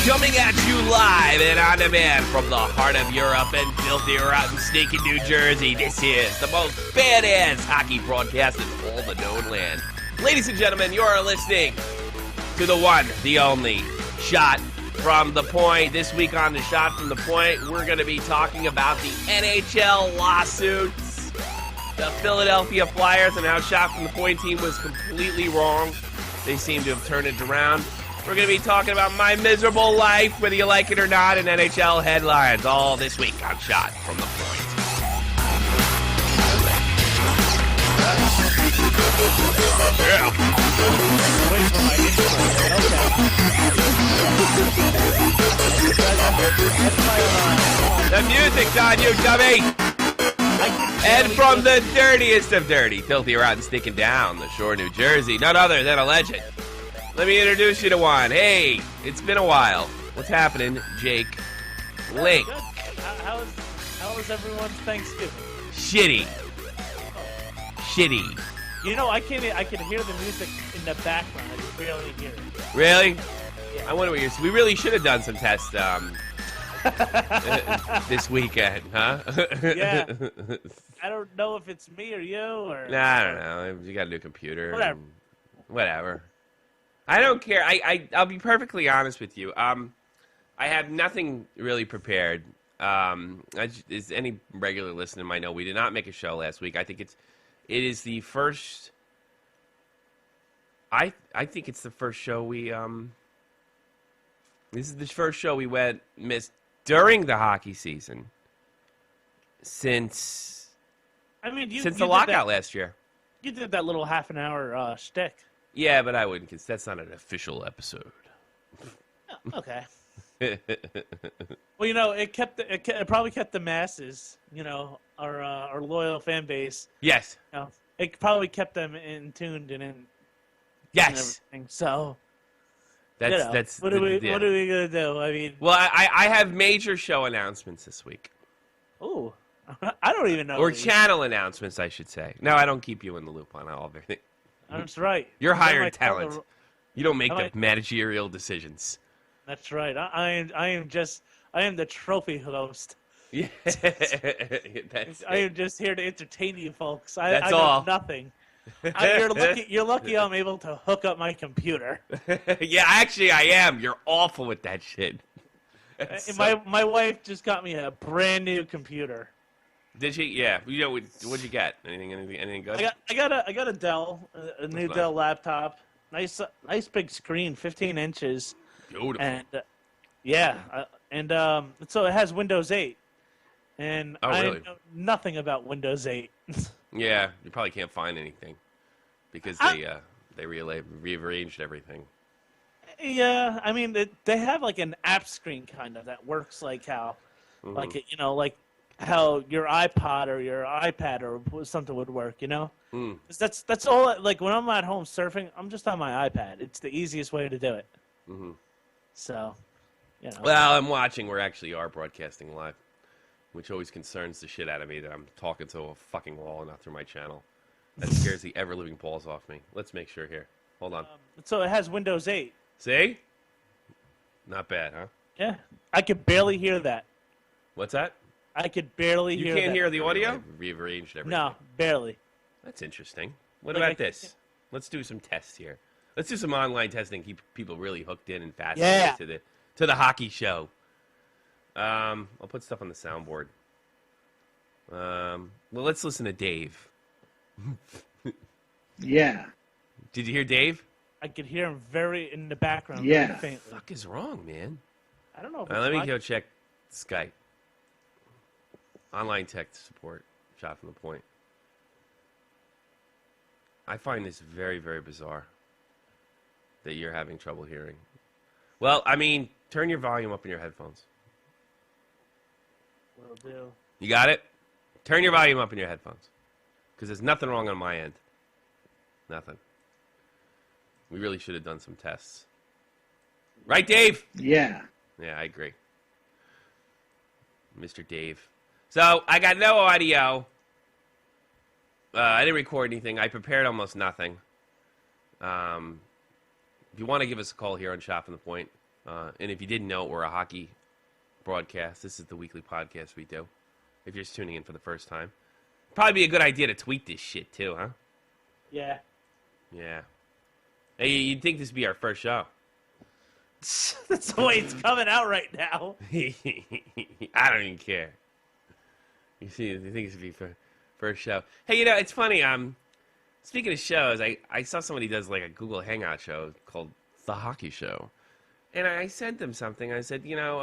Coming at you live and on demand from the heart of Europe and filthy, rotten, stinky New Jersey. This is the most badass hockey broadcast in all the known land. Ladies and gentlemen, you are listening to the one, the only, Shot from the Point. This week on the Shot from the Point, we're going to be talking about the NHL lawsuits, the Philadelphia Flyers, and how Shot from the Point team was completely wrong. They seem to have turned it around. We're going to be talking about my miserable life, whether you like it or not, in NHL headlines, all this week on Shot from the Point. Yeah. The music's on you, dummy! And from the dirtiest of dirty, filthy, rotten, stinking down the shore, New Jersey, none other than a legend. Let me introduce you to one. Hey, it's been a while. What's happening, Jake? Link. Good. How was everyone's Thanksgiving? Shitty. Shitty. You know, I can hear the music in the background. I can barely hear it. Really? Yeah. I wonder what you're... We really should have done some tests this weekend, huh? Yeah. I don't know if it's me or you or... Nah, I don't know. You got a new computer. Whatever. Whatever. I don't care. I'll be perfectly honest with you. I have nothing really prepared. As any regular listener might know, we did not make a show last week. I think it is the first. I think it's the first show we This is the first show we missed during the hockey season since. I mean, since the lockout last year. You did that little half an hour shtick. Yeah, but I wouldn't, because that's not an official episode. Oh, okay. Well, you know, it probably kept the masses, you know, our loyal fan base. Yes. You know, it probably kept them in tuned and in. Yes. And everything. So. That's what are we gonna do? I mean. Well, I have major show announcements this week. Ooh, I don't even know. Or channel announcements, I should say. No, I don't keep you in the loop on all of everything. That's right. You're hired talent. You don't make the managerial decisions. That's right. I am the trophy host. Yeah. I am just here to entertain you folks. That's I know all. Nothing. You're lucky I'm able to hook up my computer. Yeah, actually I am. You're awful with that shit. My wife just got me a brand new computer. Did she? Yeah. You know, what'd you get? Anything good? I got a Dell, a new Dell laptop. Nice big screen, 15 inches. Beautiful. And so it has Windows 8. And I know nothing about Windows 8. Yeah, you probably can't find anything because they rearranged everything. Yeah, I mean they have like an app screen kind of that works like how, like like how your iPod or your iPad or something would work, you know. That's all. Like when I'm at home surfing, I'm just on my iPad. It's the easiest way to do it. So, you know. Well, I'm watching. We actually are broadcasting live, which always concerns the shit out of me that I'm talking to a fucking wall and not through my channel. That scares the ever-living balls off me. Let's make sure here. Hold on. So it has Windows 8. See? Not bad, huh? Yeah. I could barely hear that. What's that? I could barely hear that. You can't hear the audio? Rearranged everything. No, barely. That's interesting. What about this? Let's do some tests here. Let's do some online testing. Keep people really hooked in and fascinated to the hockey show. I'll put stuff on the soundboard. Well, let's listen to Dave. Yeah. Did you hear Dave? I could hear him very in the background. Yeah. Very faintly. What the fuck is wrong, man? I don't know. If Let me go check Skype. Online tech support. Shot from the Point. I find this very, very bizarre that you're having trouble hearing. Well, I mean, turn your volume up in your headphones. Will do. You got it? Turn your volume up in your headphones. Because there's nothing wrong on my end. Nothing. We really should have done some tests. Right, Dave? Yeah. Yeah, I agree. Mr. Dave. So, I got no audio. I didn't record anything. I prepared almost nothing. If you want to give us a call here on Shot from the Point, And if you didn't know, we're a hockey broadcast. This is the weekly podcast we do. If you're just tuning in for the first time, probably be a good idea to tweet this shit too, huh? Yeah. Yeah. Hey, you'd think this would be our first show. That's the way it's coming out right now. I don't even care. You think this would be first show? Hey, you know, it's funny. Speaking of shows, I saw somebody does like a Google Hangout show called The Hockey Show. And I sent them something. I said, you know,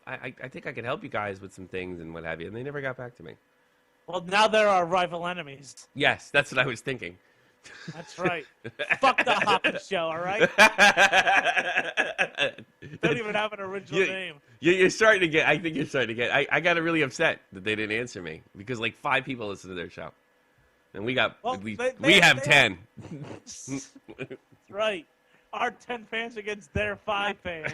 I think I could help you guys with some things and what have you. And they never got back to me. Well, now they're our rival enemies. Yes, that's what I was thinking. That's right. Fuck The Hockey Show, all right? Don't even have an original name. You're starting to get, I think you're starting to get, I got really upset that they didn't answer me. Because like 5 people listen to their show. And we got, well, we have 10. Right. Our 10 fans against their 5 fans.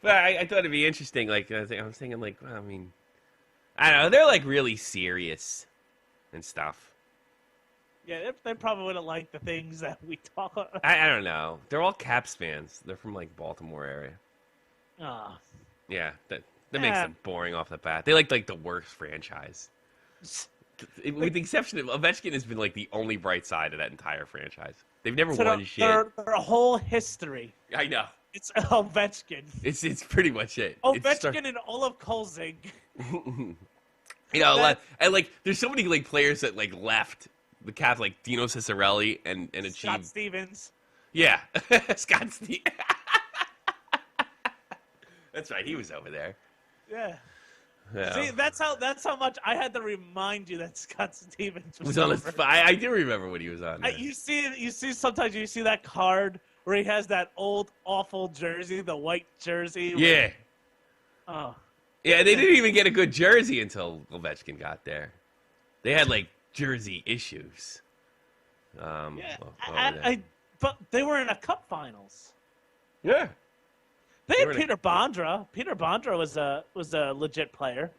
But I thought it'd be interesting. Like I was thinking, like, well, I mean, I don't know. They're like really serious and stuff. Yeah, they probably wouldn't like the things that we talk about. I don't know. They're all Caps fans. They're from like Baltimore area. Ah. Yeah, that makes them boring off the bat. They like the worst franchise. With the exception of Ovechkin has been like the only bright side of that entire franchise. They've never won shit. Their whole history. I know. It's Ovechkin. It's pretty much it. Ovechkin and Olaf Kolzig. You know, and like there's so many like players that like left the Caps, like Dino Ciccarelli and achieved. Scott Stevens. Yeah, Scott Stevens. That's right. He was over there. Yeah. Yeah. See, that's how much I had to remind you that Scott Stevens was on over. I do remember when he was on there. You see sometimes you see that card where he has that old awful jersey, the white jersey. Yeah. Oh. Yeah, they didn't even get a good jersey until Ovechkin got there. They had like jersey issues. But they were in a cup finals. Yeah. They had Peter Bondra. Peter Bondra was a legit player.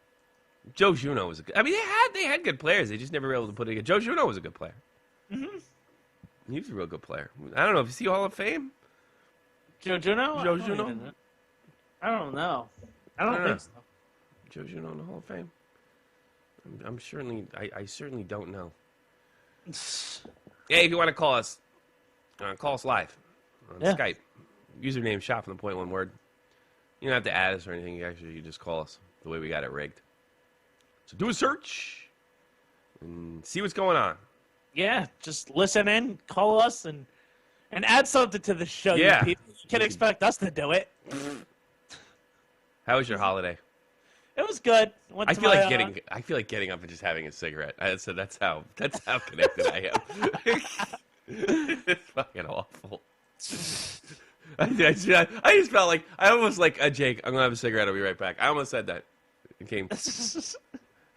Joe Juno was a good. I mean, they had good players. They just never were able to put it. Joe Juno was a good player. Mm-hmm. He was a real good player. I don't know if you see Hall of Fame. Joe Juno. Joe Juno. I don't know. I don't think so. Joe Juno in the Hall of Fame. I'm certainly. I certainly don't know. Hey, if you want to call us live on Skype. Username shot from the point, one word. You don't have to add us or anything. You just call us the way we got it rigged. So do a search and see what's going on. Yeah, just listen in, call us, and add something to the show. Yeah. You people. You can expect us to do it. How was your holiday? It was good. I feel like getting up and just having a cigarette. So that's how connected I am. It's fucking awful. I just felt like I almost like Jake. I'm gonna have a cigarette. I'll be right back. I almost said that. It came.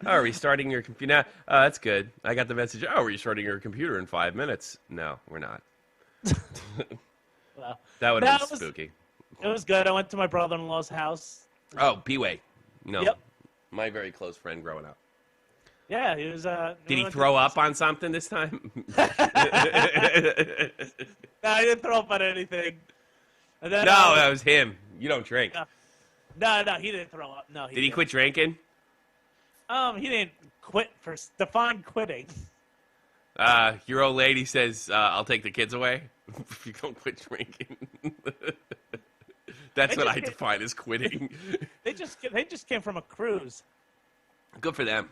Oh, restarting your computer. That's good. I got the message. Oh, restarting your computer in 5 minutes. No, we're not. Well, that would have been spooky. It was good. I went to my brother-in-law's house. Oh, B-Way. No. Yep. My very close friend growing up. Yeah, he was. Did he throw up on something this time? No, he didn't throw up on anything. And then, no, that was him. You don't drink. No, he didn't throw up. No, Did he quit drinking? He didn't quit. Define quitting. Your old lady says, "I'll take the kids away if you don't quit drinking." That's what I define as quitting. They just came from a cruise. Good for them.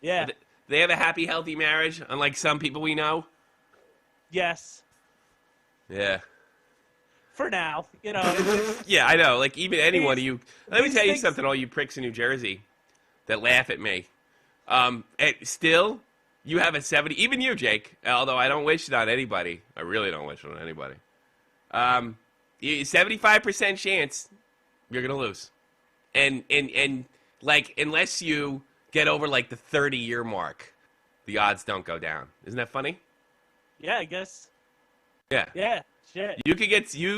Yeah. They have a happy, healthy marriage, unlike some people we know. Yes. Yeah. For now, you know. Yeah, I know. Like, even any one of you. Let me tell you something, all you pricks in New Jersey that laugh at me. Still, you have a 70. Even you, Jake. Although I don't wish it on anybody. I really don't wish it on anybody. 75% chance you're gonna lose, and like unless you get over like the 30-year mark, the odds don't go down. Isn't that funny? Yeah, I guess. Yeah. Yeah. Shit. You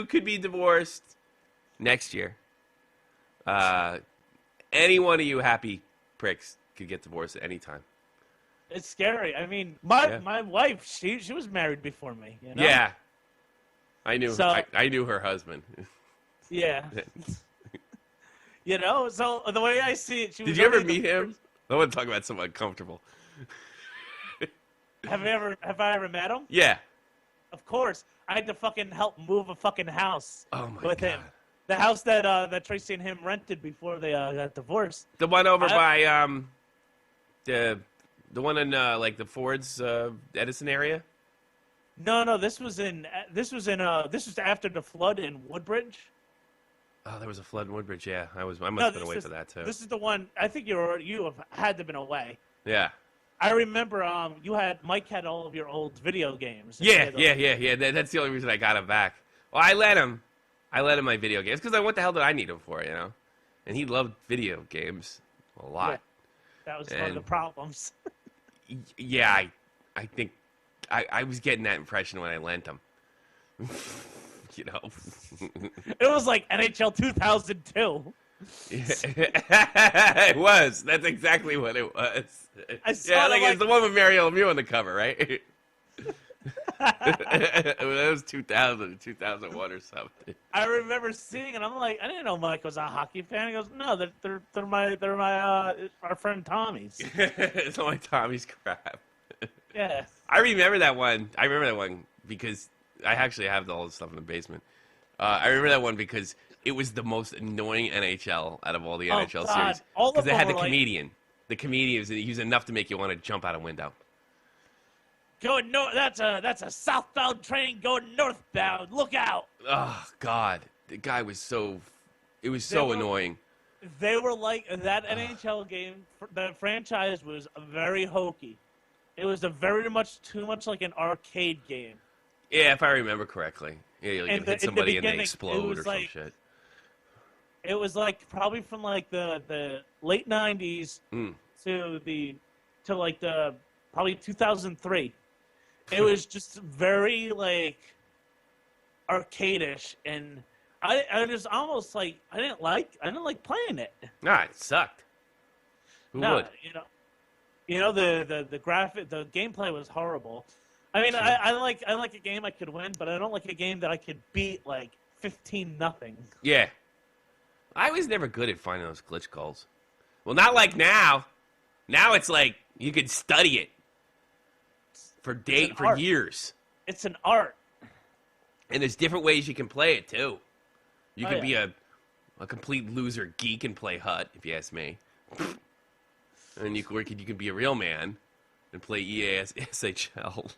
could be divorced next year. Any one of you happy pricks could get divorced at any time. It's scary. I mean, my wife, she was married before me. You know? Yeah. I knew I knew her husband. Yeah. So the way I see it, Did you ever meet him? I want to talk about something uncomfortable. Have I ever met him? Yeah. Of course. I had to fucking help move a fucking house with him. The house that Tracy and him rented before they got divorced. The one over by the one in like the Ford's Edison area. No. This was after the flood in Woodbridge. Oh, there was a flood in Woodbridge. Yeah, I must have been away for that too. This is the one. I think you have had to have been away. Yeah. I remember Mike had all of your old video games. Yeah. That's the only reason I got him back. Well, I let him my video games because what the hell did I need him for, And he loved video games a lot. Yeah, that was one of the problems. Yeah, I think I was getting that impression when I lent him. It was like NHL 2002. It was. That's exactly what it was. It's the one with Mario Lemieux on the cover, right? That was 2000, 2001 or something. I remember seeing it. I'm like, I didn't know Mike was a hockey fan. He goes, no, they're my our friend Tommy's. It's all my Tommy's crap. Yeah. I remember that one. Because I actually have all this stuff in the basement. I remember that one because it was the most annoying NHL out of all the NHL series. Because they had the comedian. The comedian, he was enough to make you want to jump out a window. Going north. That's a southbound train going northbound. Look out! Oh God, the guy was so. It was so annoying. They were like that NHL game. The franchise was very hokey. It was very much too much like an arcade game. Yeah, if I remember correctly. Yeah, you hit somebody and they explode or some shit. It was like probably from like the late 90s to probably 2003. It was just very like arcade-ish, and I just almost like I didn't like playing it. Nah, it sucked. Who would? The graphic, the gameplay was horrible. I mean, I like a game I could win, but I don't like a game that I could beat like 15-0. Yeah. I was never good at finding those glitch goals. Well, not like now. Now it's like you could study it for years. It's an art. And there's different ways you can play it too. You can be a complete loser geek and play Hut, if you ask me. And you can be a real man and play EASHL.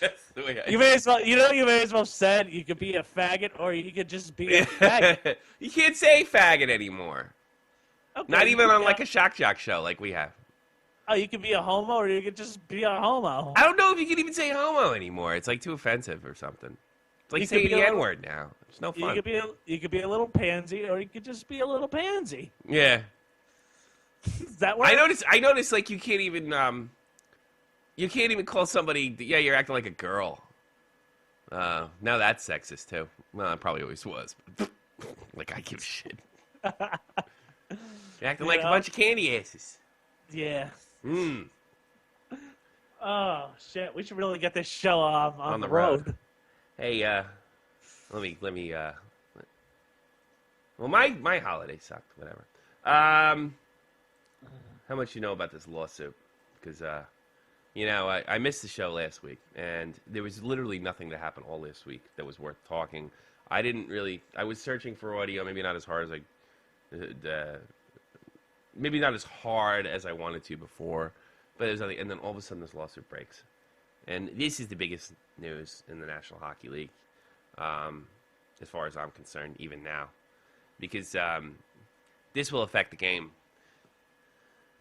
That's the way you may as well said you could be a faggot or you could just be a faggot. You can't say faggot anymore. Okay, not even on like a shock jock show like we have. Oh, you could be a homo or you could just be a homo. I don't know if you can even say homo anymore. It's like too offensive or something. It's like saying the N-word now. It's no fun. You could be a little pansy or you could just be a little pansy. Yeah. Does that work? I noticed like you can't even call somebody, you're acting like a girl. Now that's sexist, too. Well, it probably always was. But like, I give a shit. You're acting like a bunch of candy asses. Yeah. Oh, shit. We should really get this show on the road. Hey, let me, well, my holiday sucked, whatever. How much you know about this lawsuit? Because, I missed the show last week, and there was literally nothing that happened all this week that was worth talking. I was searching for audio, maybe not as hard as I wanted to before, but there's nothing, and then all of a sudden this lawsuit breaks. And this is the biggest news in the National Hockey League, as far as I'm concerned, even now, because this will affect the game.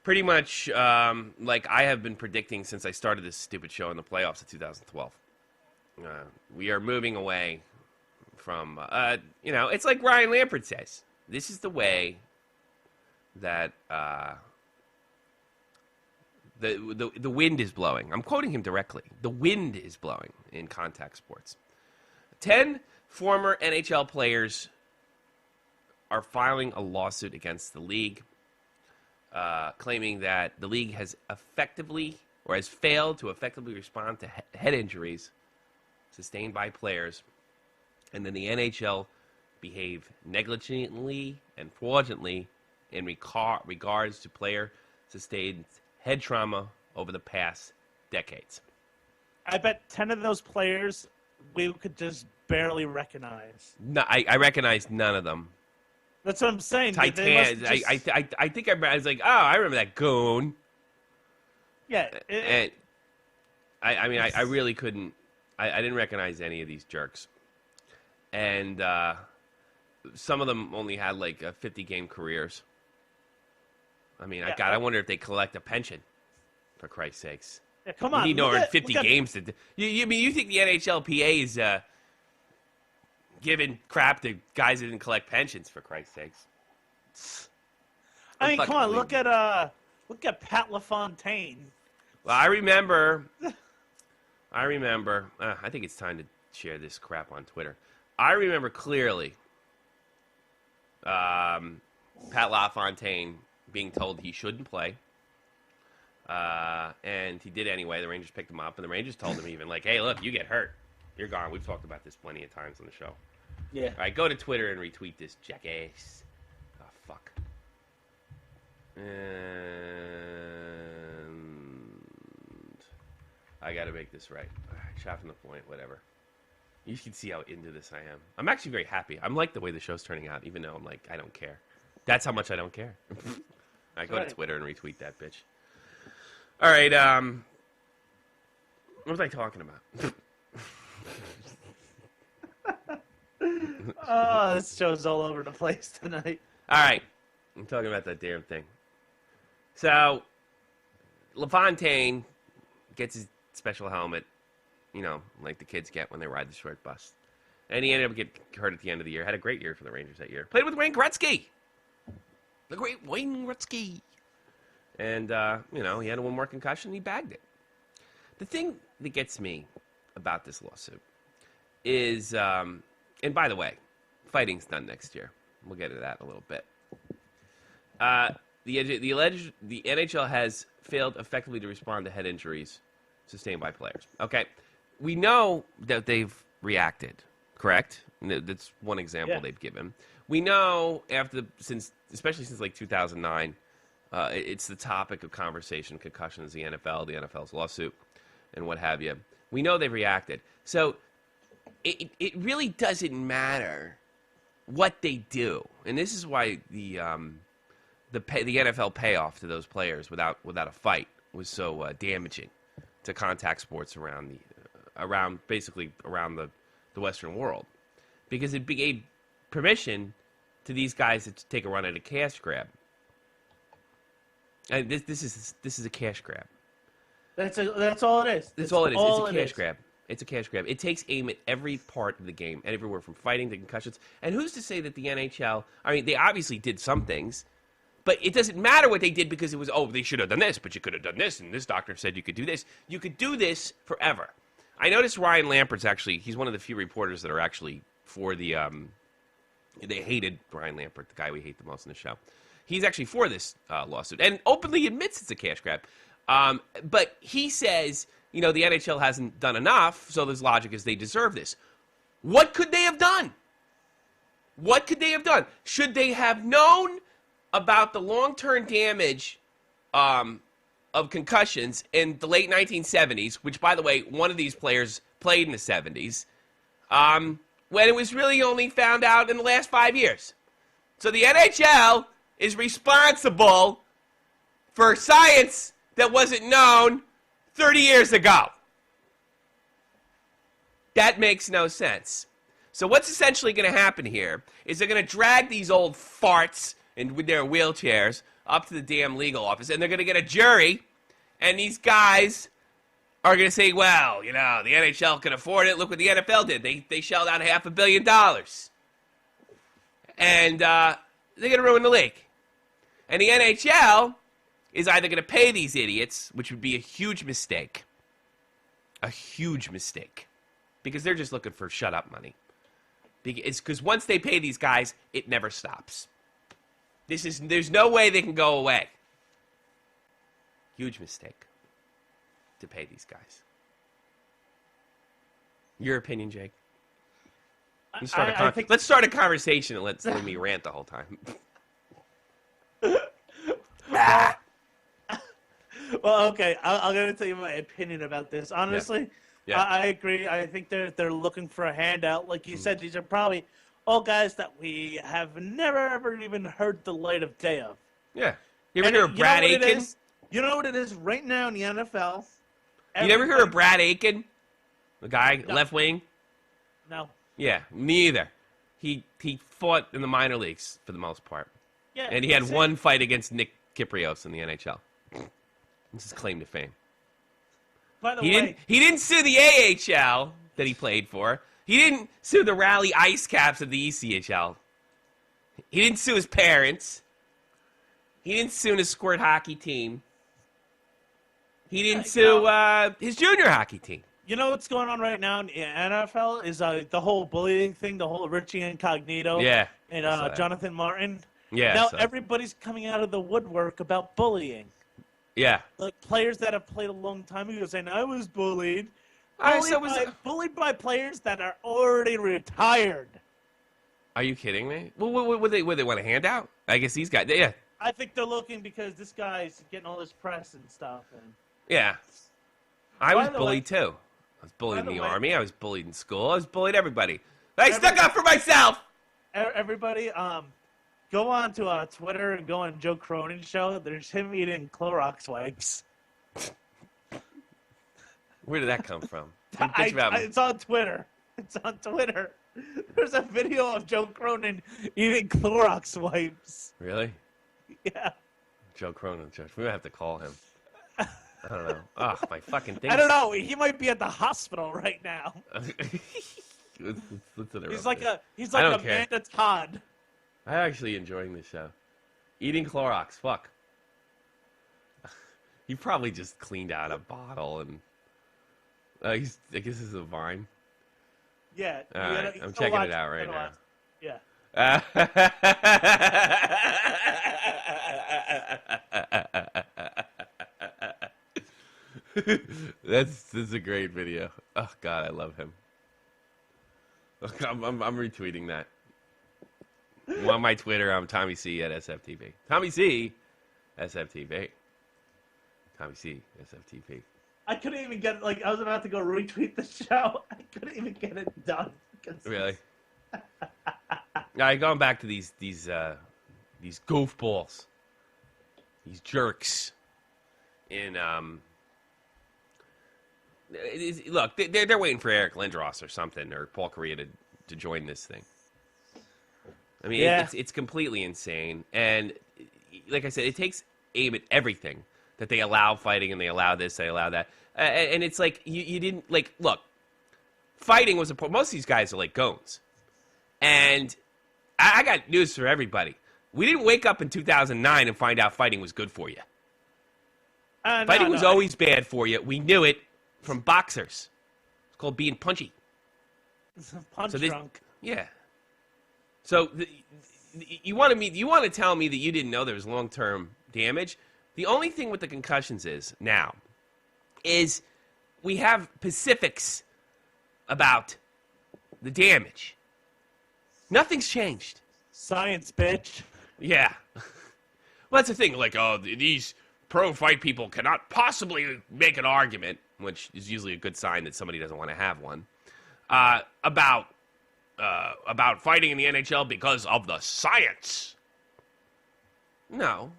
Pretty much like I have been predicting since I started this stupid show in the playoffs of 2012. We are moving away from, it's like Ryan Lampert says. This is the way that the wind is blowing. I'm quoting him directly. The wind is blowing in contact sports. 10 former NHL players are filing a lawsuit against the league, claiming that the league has failed to effectively respond to head injuries sustained by players, and then the NHL behave negligently and fraudulently in regards to player sustained head trauma over the past decades. I bet 10 of those players we could just barely recognize. No, I recognize none of them. That's what I'm saying. Titan. I think I was like, oh, I remember that goon. Yeah. And I really couldn't. I didn't recognize any of these jerks. And some of them only had like 50-game careers. I mean, Yeah, I wonder if they collect a pension, for Christ's sakes. Yeah, come on. You need over 50 games to. You think the NHLPA is giving crap to guys that didn't collect pensions, for Christ's sakes? I mean, come on. Look at Pat LaFontaine. Well, I remember. I think it's time to share this crap on Twitter. I remember clearly Pat LaFontaine being told he shouldn't play. And he did anyway. The Rangers picked him up, and the Rangers told him even, like, hey, look, you get hurt, you're gone. We've talked about this plenty of times on the show. Yeah. All right, go to Twitter and retweet this jackass. Oh, fuck. And I got to make this right. All right, shot from the point, whatever. You can see how into this I am. I'm actually very happy. I'm like the way the show's turning out, even though I'm like, I don't care. That's how much I don't care. All right, go to Twitter and retweet that bitch. All right, what was I talking about? Oh, this show's all over the place tonight. All right, I'm talking about that damn thing. So, LaFontaine gets his special helmet, you know, like the kids get when they ride the short bus. And he ended up getting hurt at the end of the year. Had a great year for the Rangers that year. Played with Wayne Gretzky. The great Wayne Gretzky. And, you know, he had one more concussion and he bagged it. The thing that gets me about this lawsuit is, and by the way, fighting's done next year. We'll get to that in a little bit. The NHL has failed effectively to respond to head injuries sustained by players. Okay, we know that they've reacted, correct? That's one example they've given. We know especially since like 2009, it's the topic of conversation. Concussions, the NFL's lawsuit, and what have you. We know they've reacted. So it really doesn't matter what they do, and this is why the NFL payoff to those players without a fight was so damaging to contact sports around the Western world, because it gave permission to these guys to take a run at a cash grab. And this is a cash grab. That's all it is. That's all it is. It's a cash grab. It's a cash grab. It takes aim at every part of the game, everywhere from fighting to concussions. And who's to say that the NHL? I mean, they obviously did some things, but it doesn't matter what they did, because it was, they should have done this, but you could have done this, and this doctor said you could do this. You could do this forever. I noticed Ryan Lampert's he's one of the few reporters that are actually for the. They hated Ryan Lampert, the guy we hate the most in the show. He's actually for this lawsuit and openly admits it's a cash grab. But he says, the NHL hasn't done enough, so his logic is they deserve this. What could they have done? What could they have done? Should they have known about the long-term damage of concussions in the late 1970s, which, by the way, one of these players played in the 70s, when it was really only found out in the last 5 years? So the NHL is responsible for science that wasn't known 30 years ago. That makes no sense. So what's essentially going to happen here is they're going to drag these old farts with their wheelchairs up to the damn legal office, and they're going to get a jury, and these guys are going to say, well, the NHL can afford it. Look what the NFL did. They shelled out $500 million. And they're going to ruin the league. And the NHL is either going to pay these idiots, which would be a huge mistake. A huge mistake. Because they're just looking for shut-up money. Because once they pay these guys, it never stops. There's no way they can go away. Huge mistake to pay these guys. Your opinion, Jake. Let's start a conversation and let me rant the whole time. Well, okay, I'm going to tell you my opinion about this. Honestly, Yeah. I agree. I think they're looking for a handout. Like you said, these are probably all guys that we have never, ever even heard the light of day of. Yeah. You ever hear of Brad Aiken? You know what it is right now in the NFL? You never hear of Brad Aiken? The guy, left wing? No. Yeah, me either. He fought in the minor leagues for the most part. Yeah. And he had one fight against Nick Kyprios in the NHL. This is claim to fame. By the way, he didn't sue the AHL that he played for. He didn't sue the Raleigh Ice Caps of the ECHL. He didn't sue his parents. He didn't sue his squirt hockey team. He didn't sue his junior hockey team. You know what's going on right now in the NFL is the whole bullying thing, the whole Richie Incognito and Jonathan Martin. Yeah. Now everybody's coming out of the woodwork about bullying. Yeah. Like players that have played a long time ago saying, I was bullied. Bullied by players that are already retired. Are you kidding me? Well, would they want a handout? I guess these guys, yeah. I think they're looking because this guy's getting all this press and stuff. And yeah. I was bullied too. I was bullied in the Army. I was bullied in school. I was bullied everybody. I stuck up for myself. Everybody, go on to Twitter and go on Joe Cronin's show. There's him eating Clorox wipes. Where did that come from? It's on Twitter. It's on Twitter. There's a video of Joe Cronin eating Clorox wipes. Really? Yeah. Joe Cronin, Josh. We might have to call him. I don't know. Oh, my fucking thing. I don't know. He might be at the hospital right now. He's like a Amanda Todd. I'm actually enjoying this show. Eating Clorox. Fuck. He probably just cleaned out a bottle and I guess this is a Vine. Yeah. All right. I'm checking it out right now. Yeah. This is a great video. Oh God, I love him. Look, I'm retweeting that. On my Twitter, I'm Tommy C at SFTP. Tommy C, SFTP. Tommy C, SFTP. I couldn't even get I was about to go retweet the show. I couldn't even get it done. Really? All right, going back to these goofballs, these jerks. Look, they're waiting for Eric Lindros or something, or Paul Correa to join this thing. I mean, it's completely insane, and like I said, it takes aim at everything that they allow fighting, and they allow this, they allow that, and it's like you didn't look. Fighting was most of these guys are like goons, and I got news for everybody. We didn't wake up in 2009 and find out fighting was good for you. Fighting was always bad for you. We knew it from boxers. It's called being punchy. Drunk. Yeah. So you want to tell me that you didn't know there was long-term damage? The only thing with the concussions is we have specifics about the damage. Nothing's changed. Science, bitch. Yeah. Well, that's the thing. These pro-fight people cannot possibly make an argument, which is usually a good sign that somebody doesn't want to have one, about fighting in the NHL because of the science. No,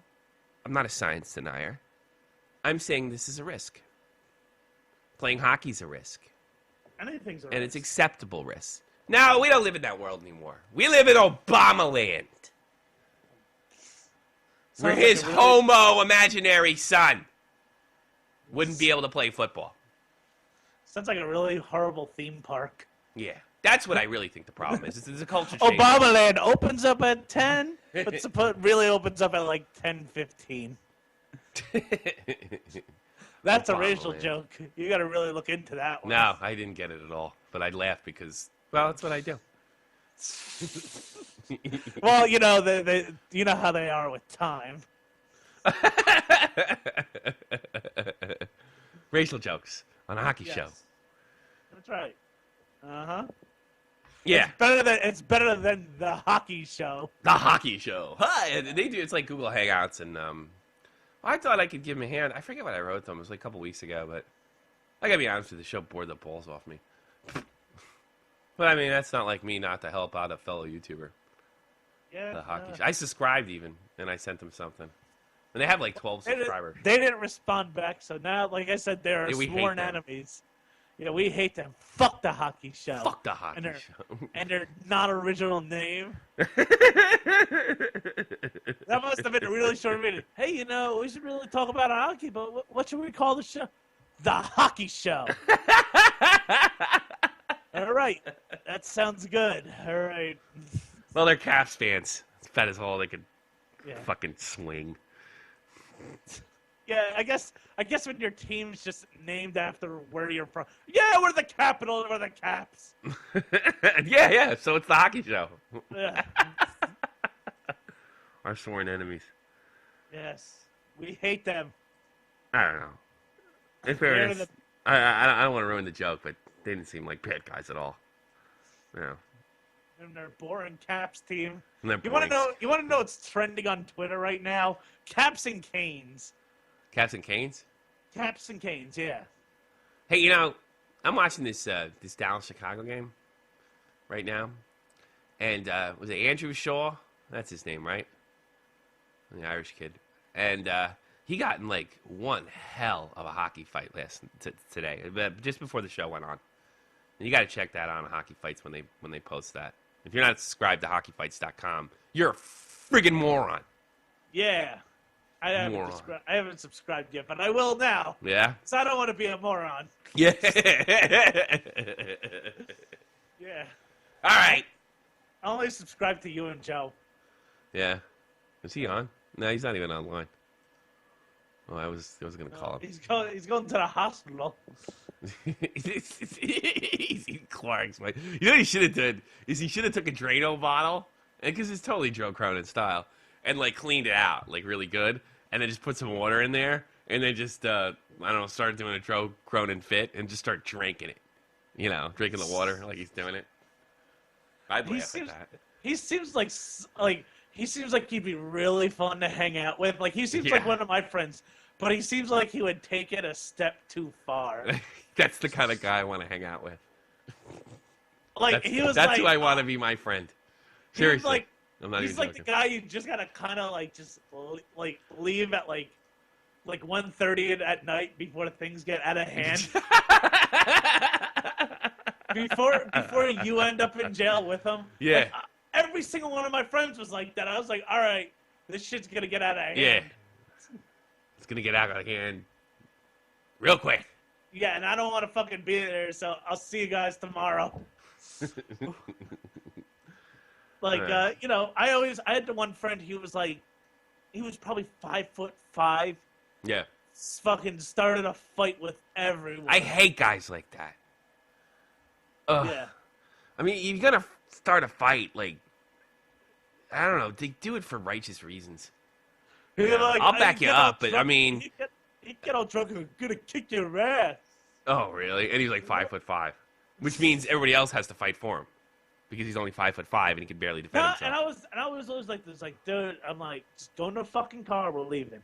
I'm not a science denier. I'm saying this is a risk. Playing hockey's a risk. Anything's a risk. And it's acceptable risk. No, we don't live in that world anymore. We live in Obama land. Where his homo imaginary son wouldn't be able to play football. Sounds like a really horrible theme park. Yeah. That's what I really think the problem is. It's a culture change. Obama land opens up at 10, but really opens up at 10:15. That's a racial joke. You got to really look into that one. No, I didn't get it at all. But I'd laugh because, well, that's what I do. Well, you know how they are with time. Racial jokes on a hockey show. That's right. Uh-huh. Yeah. It's better than the hockey show. The hockey show. Hi. They do. It's like Google Hangouts, and I thought I could give him a hand. I forget what I wrote to him. It was like a couple weeks ago, but I gotta be honest with you, the show bored the balls off me. But I mean, that's not like me not to help out a fellow YouTuber. Yeah. The hockey show. I subscribed even, and I sent them something. And they have like 12 subscribers. They didn't respond back, so now, like I said, they are Yeah, we sworn hate them. enemies. Yeah, we hate them. Fuck the hockey show. Fuck the hockey show. And their non-original name. That must have been a really short meeting. Hey, you know, we should really talk about hockey, but what should we call the show? The Hockey Show. All right. That sounds good. All right. Well, they're Caps fans. It's fat as all they could fucking swing. Yeah, I guess when your team's just named after where you're from. Yeah, we're the Capitals, we're the Caps. yeah. So it's the hockey show. Yeah. Our sworn enemies. Yes, we hate them. I don't know. In fairness, I don't want to ruin the joke, but they didn't seem like bad guys at all. Yeah. And their boring Caps team. You want to know? You want to know what's trending on Twitter right now? Caps and Canes. Caps and Canes? Caps and Canes, yeah. Hey, you know, I'm watching this Dallas-Chicago game right now. And was it Andrew Shaw? That's his name, right? The Irish kid. And he got in, like, one hell of a hockey fight today, just before the show went on. And you got to check that out on Hockey Fights when they post that. If you're not subscribed to hockeyfightsdotcom, you're a friggin' moron. Yeah. I haven't subscribed yet, but I will now. Yeah? Because I don't want to be a moron. Yeah. Yeah. All right. I only subscribe to you and Joe. Yeah. Is he on? No, he's not even online. Oh, I was going to call him. He's going to the hospital. Clark's, man. You know what he should have done? Is he should have took a Drano bottle, because it's totally Joe Cronin style, and like cleaned it out like really good, and then just put some water in there, and then just I don't know, start doing a Joe Cronin fit, and just start drinking it. You know, drinking the water like he's doing it. I'd laugh at that. He seems like he'd be really fun to hang out with. Like he seems like one of my friends, but he seems like he would take it a step too far. That's the kind of guy I want to hang out with. Like that's who I want to be my friend. Seriously. I'm not he's even like the guy you just gotta kind of like just like leave at like 1:30 at night before things get out of hand. before you end up in jail with him. Yeah. Like, every single one of my friends was like that. I was like, all right, this shit's gonna get out of hand. Yeah. It's gonna get out of hand real quick. Yeah, and I don't want to fucking be there, so I'll see you guys tomorrow. Like, right. You know, I had the one friend, he was probably 5'5". Yeah. Fucking started a fight with everyone. I hate guys like that. Ugh. Yeah. I mean, you're gonna start a fight, like, I don't know, they do it for righteous reasons. Yeah, like, I'll back you up, but I mean, he'd get all drunk and gonna kick your ass. Oh, really? And he's like 5'5", which means everybody else has to fight for him because he's only 5'5" and he can barely defend himself. And I was always like this, like, dude, I'm like, just go in the fucking car, we're leaving.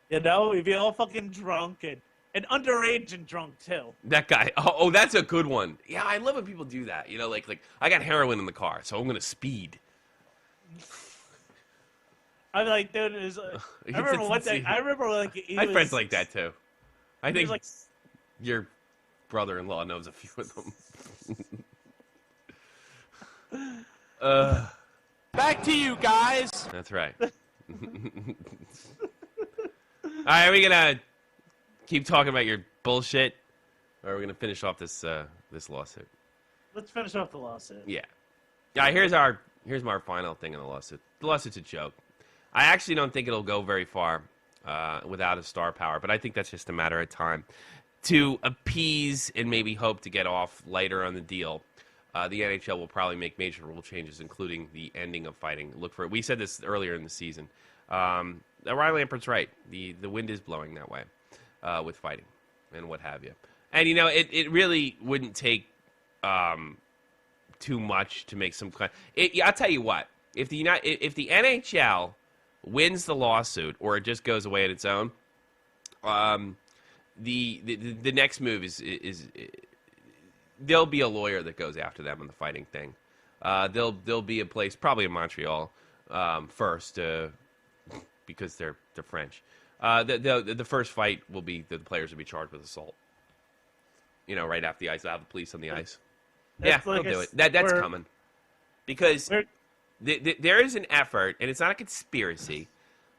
You know, if you're all fucking drunk and underage and drunk too. That guy. Oh, that's a good one. Yeah, I love when people do that. You know, like I got heroin in the car, so I'm gonna speed. I'm like, dude, I remember one day. I remember like I had friends like that too. I think like, your brother-in-law knows a few of them. Back to you guys. That's right. All right, are we gonna keep talking about your bullshit, or are we gonna finish off this lawsuit? Let's finish off the lawsuit. Yeah. Yeah. Here's my final thing on the lawsuit. The lawsuit's a joke. I actually don't think it'll go very far without a star power, but I think that's just a matter of time. To appease and maybe hope to get off lighter on the deal, the NHL will probably make major rule changes, including the ending of fighting. Look for it. We said this earlier in the season. Ryan Lampert's right. The wind is blowing that way with fighting and what have you. And, you know, it really wouldn't take too much to make some kind. I'll tell you what. If the NHL wins the lawsuit or it just goes away on its own, the next move is there'll be a lawyer that goes after them on the fighting thing. There'll be a place probably in Montreal first because they're French. The first fight will be the players will be charged with assault. Right after the ice, they'll have the police on the ice. Yeah, they'll do it. That's coming because there is an effort, and it's not a conspiracy.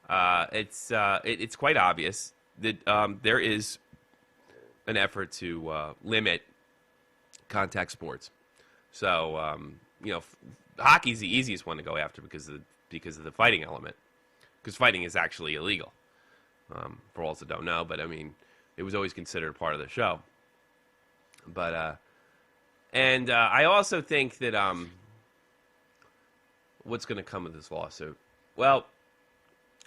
It's quite obvious that there is an effort to limit contact sports. So hockey's the easiest one to go after because of the fighting element. Because fighting is actually illegal. For all that don't know, but I mean, it was always considered part of the show. But I also think that what's going to come of this lawsuit? Well,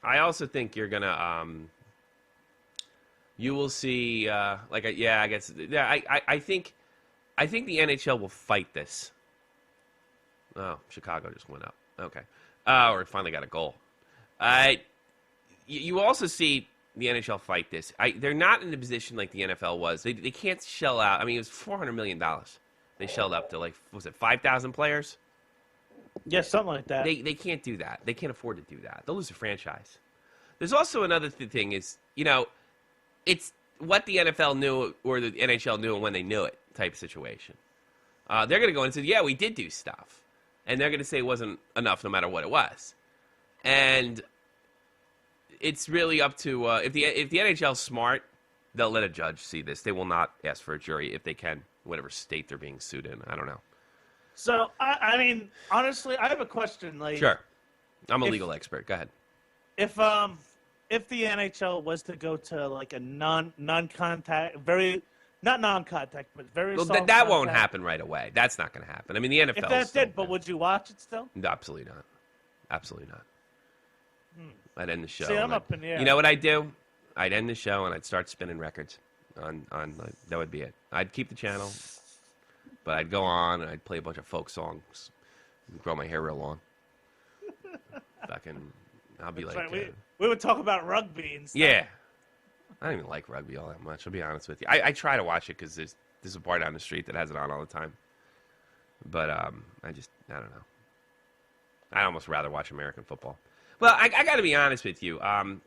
I also think you're gonna you will see I think the NHL will fight this. Oh, Chicago just went up. Okay, or it finally got a goal. You also see the NHL fight this. They're not in a position like the NFL was. They can't shell out. I mean, it was $400 million. They shelled up to 5,000 players? Yeah, something like that. They can't do that. They can't afford to do that. They'll lose a franchise. There's also another thing is, it's what the NFL knew or the NHL knew and when they knew it type situation. They're going to go in and say, yeah, we did do stuff. And they're going to say it wasn't enough no matter what it was. And it's really up to if the NHL's smart, they'll let a judge see this. They will not ask for a jury if they can, whatever state they're being sued in. I don't know. So I mean, honestly, I have a question. Sure, I'm a legal expert. Go ahead. If the NHL was to go to a non-contact, not non-contact, but very well, soft that won't happen right away. That's not going to happen. I mean, the NFL. If that did, but would you watch it still? No, absolutely not. Absolutely not. I'd end the show. See, I'm up in the air. You know what I'd do? I'd end the show and I'd start spinning records. That would be it. I'd keep the channel, but I'd go on and I'd play a bunch of folk songs, and grow my hair real long. I'll be That's like, right. We would talk about rugby and stuff. Yeah. I don't even like rugby all that much. I'll be honest with you. I try to watch it because there's a bar down the street that has it on all the time. But I don't know. I'd almost rather watch American football. Well, I got to be honest with you.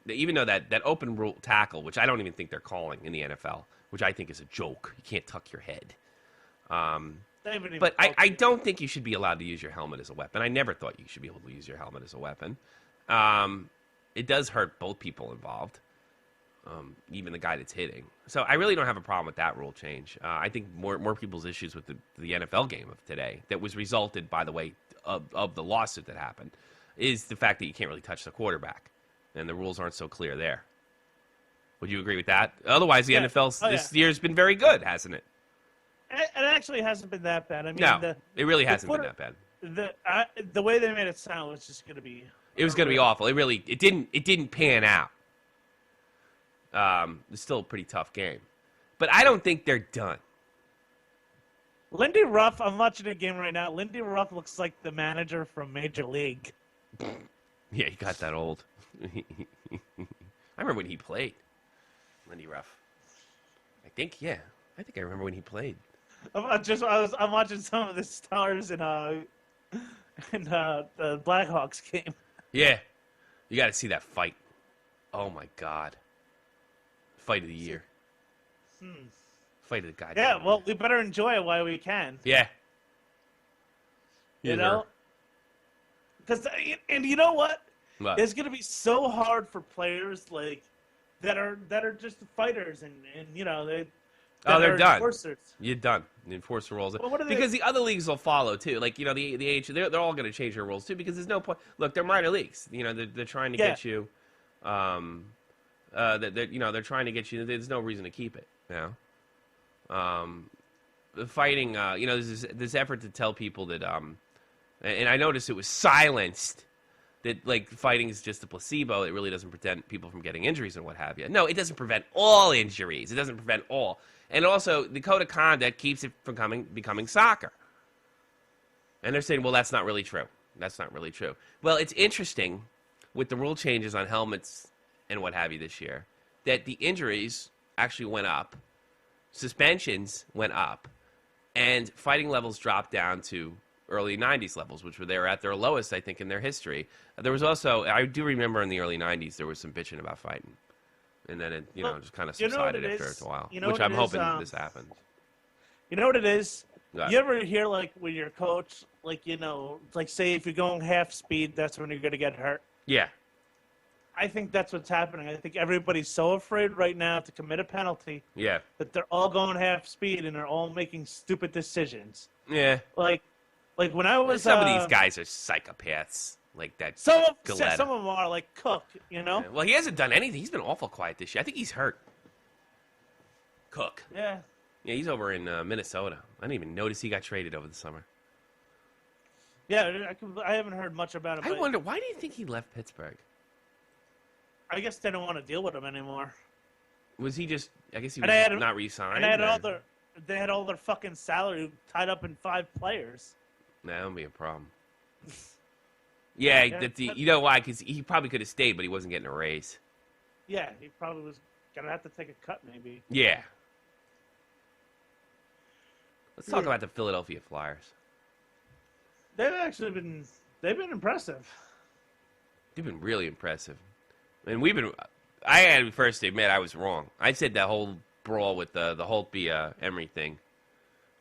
Even though that open rule tackle, which I don't even think they're calling in the NFL, which I think is a joke. You can't tuck your head. But I don't think you should be allowed to use your helmet as a weapon. I never thought you should be able to use your helmet as a weapon. It does hurt both people involved, even the guy that's hitting. So I really don't have a problem with that rule change. I think more people's issues with the NFL game of today that was resulted, by the way, of the lawsuit that happened is the fact that you can't really touch the quarterback, and the rules aren't so clear there. Would you agree with that? Otherwise, the NFL this year has been very good, hasn't it? It actually hasn't been that bad. I mean, no, it really hasn't been that bad. The way they made it sound was just going to be. It was going to be awful. It didn't pan out. It's still a pretty tough game, but I don't think they're done. Lindy Ruff, I'm watching a game right now. Lindy Ruff looks like the manager from Major League. Yeah, he got that old. I remember when he played. Lindy Ruff. I think I remember when he played. I'm watching some of the stars in the Blackhawks game. Yeah, you got to see that fight. Oh my God, fight of the year. Fight of the goddamn year. Well, we better enjoy it while we can. Yeah. You know. And you know what? It's going to be so hard for players that are just fighters and they're done. Enforcers. You're done. The enforcer rules. Well, because the other leagues will follow too. The they're all going to change their rules too because there's no point. Look, they're minor leagues. They're trying to get you. They're trying to get you. There's no reason to keep it. The fighting. There's this effort to tell people that. And I noticed it was silenced that like fighting is just a placebo. It really doesn't prevent people from getting injuries and what have you. No, it doesn't prevent all injuries. It doesn't prevent all. And also, the code of conduct keeps it from becoming soccer. And they're saying, well, that's not really true. That's not really true. Well, it's interesting with the rule changes on helmets and what have you this year that the injuries actually went up, suspensions went up, and fighting levels dropped down to early 90s levels, which they were at their lowest, I think, in their history. There was also, I do remember in the early 90s, there was some bitching about fighting. And then it, just kind of subsided after a while, which I'm hoping this happens. You know what it is? Yeah. You ever hear, like, when your coach, like, like, say if you're going half speed, that's when you're going to get hurt? Yeah. I think that's what's happening. I think everybody's so afraid right now to commit a penalty that they're all going half speed and they're all making stupid decisions. Yeah. Like when I was... Some of these guys are psychopaths. Like that. Some of them are like Cook, Yeah. Well, he hasn't done anything. He's been awful quiet this year. I think he's hurt. Cook. Yeah. Yeah, he's over in Minnesota. I didn't even notice he got traded over the summer. Yeah, I haven't heard much about him. I wonder, why do you think he left Pittsburgh? I guess they don't want to deal with him anymore. Was he just, I guess he was not re-signed? And they had all their fucking salary tied up in 5 players. That would be a problem. Yeah, you know why? Because he probably could have stayed, but he wasn't getting a raise. Yeah, he probably was going to have to take a cut, maybe. Yeah. Let's talk about the Philadelphia Flyers. They've been impressive. They've been really impressive. And I had to first admit I was wrong. I said that whole brawl with the Holtby Emery thing.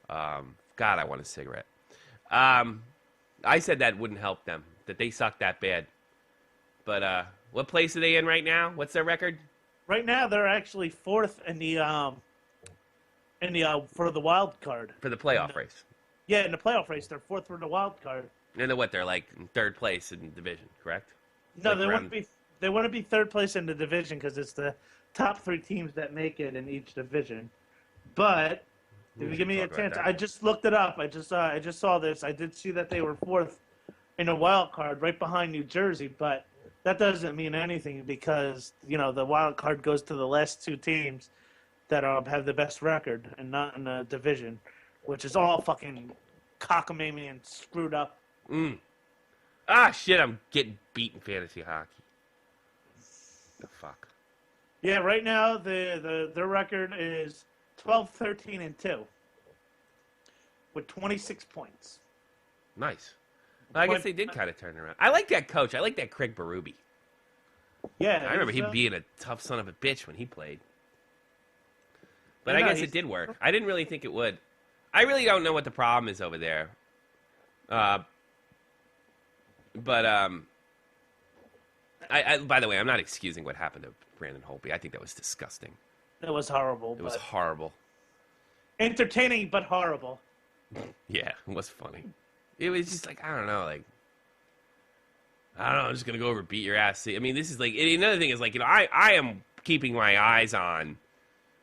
God, I want a cigarette. I said that wouldn't help them, that they suck that bad. But what place are they in right now? What's their record? Right now, they're actually 4th in the for the wild card. For the playoff race. Yeah, in the playoff race, they're 4th for the wild card. And they're like in 3rd place in the division, correct? No, they wouldn't be. They want to be 3rd place in the division because it's the top 3 teams that make it in each division. But if you give me a chance, I just looked it up. I just saw this. I did see that they were 4th in a wild card, right behind New Jersey. But that doesn't mean anything because the wild card goes to the last 2 teams that have the best record and not in the division, which is all fucking cockamamie and screwed up. Ah, shit! I'm getting beat in fantasy hockey. The fuck. Yeah, right now their record is 12-13-2 with 26 points. Nice. Well, I guess they did kind of turn around. I like that coach. I like that Craig Berube. Yeah, I remember him being a tough son of a bitch when he played. But I guess it did work. I didn't really think it would. I really don't know what the problem is over there. By the way, I'm not excusing what happened to Brandon Holtby. I think that was disgusting. It was horrible. It was horrible. Entertaining, but horrible. Yeah, it was funny. It was just like, I don't know, I'm just going to go over and beat your ass. I mean, this is like, another thing is like, I am keeping my eyes on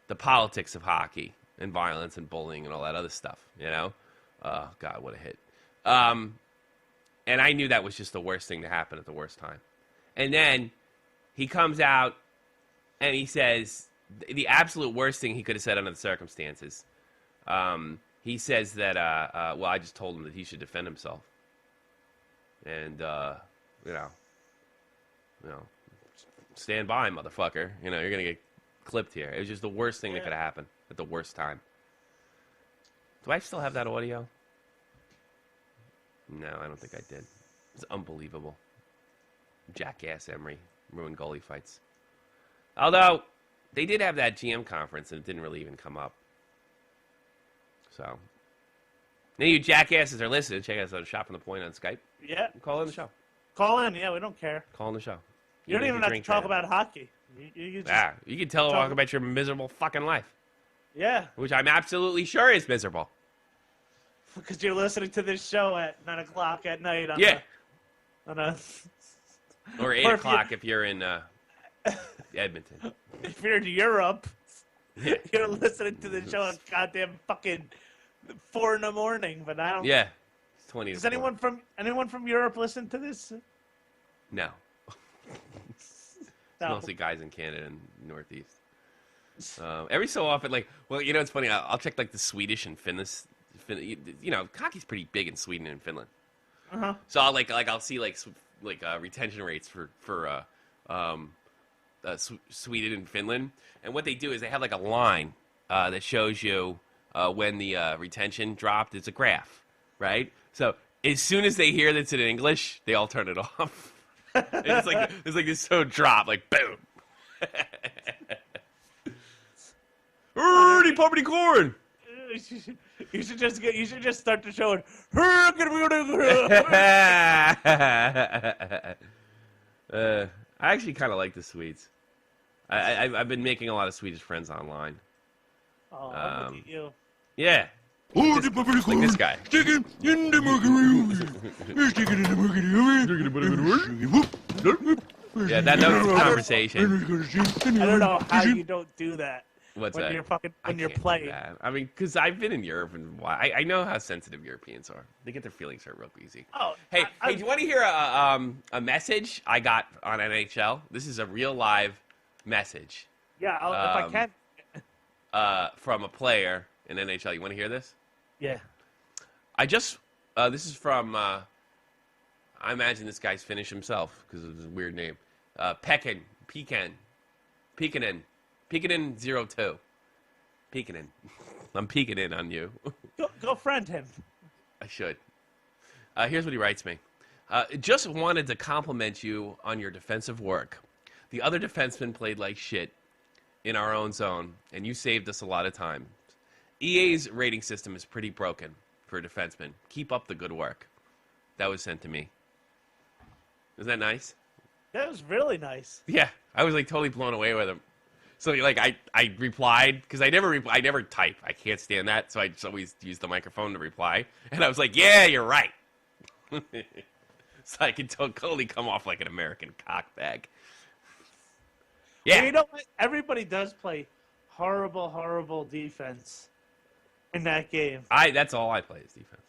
the politics of hockey and violence and bullying and all that other stuff, Oh, God, what a hit. And I knew that was just the worst thing to happen at the worst time. And then he comes out and he says the absolute worst thing he could have said under the circumstances. He says that, I just told him that he should defend himself. And, stand by, motherfucker. You're going to get clipped here. It was just the worst thing that could have happened at the worst time. Do I still have that audio? No, I don't think I did. It's unbelievable. Jackass Emery ruined goalie fights. Although, they did have that GM conference, and it didn't really even come up. So, any of you jackasses are listening, check us out, Shot from the Point on Skype. Yeah. Call in the show. Call in, yeah, we don't care. Call in the show. You don't even have to talk about hockey. You can talk about your miserable fucking life. Yeah. Which I'm absolutely sure is miserable. Because you're listening to this show at 9 o'clock at night. Or 8 o'clock if you're in Edmonton. If you're in Europe, you're listening to the show at goddamn fucking 4 in the morning. But I don't. Yeah, it's 20. Does anyone from Europe listen to this? No. No. Mostly guys in Canada and Northeast. Every so often, like, well, you know, it's funny. I'll check like the Swedish and Finnish. You know, hockey's pretty big in Sweden and Finland. So I'll see retention rates for Sweden and Finland, and what they do is they have like a line that shows you when the retention dropped. It's a graph, right? So as soon as they hear that's in English, they all turn it off. And it's like this so drop, like boom. He pumped me corn. You should just start the show. I actually kind of like the Swedes. I've been making a lot of Swedish friends online. Oh, look at you. Yeah. Like this guy. Stick it in the macaroni. Stick it in the macaroni. Yeah, that was the conversation. I don't know how you don't do that. What's when that? You're playing. I mean, because I've been in Europe and I know how sensitive Europeans are. They get their feelings hurt real easy. Oh, hey, do you want to hear a message I got on NHL? This is a real live message. Yeah, if I can. From a player in NHL. You want to hear this? Yeah. this is from, I imagine this guy's Finnish himself because of his weird name. Pekkanen 02. Pekkanen. I'm peeking in on you. Go friend him. I should. Here's what he writes me. Just wanted to compliment you on your defensive work. The other defensemen played like shit in our own zone, and you saved us a lot of time. EA's rating system is pretty broken for a defenseman. Keep up the good work. That was sent to me. Isn't that nice? That was really nice. Yeah, I was like totally blown away with him. So like I replied because I never type. I can't stand that. So I just always use the microphone to reply. And I was like, yeah, you're right. So I can totally come off like an American cockbag. Yeah. Well, you know what? Everybody does play horrible, horrible defense in that game. That's all I play is defense.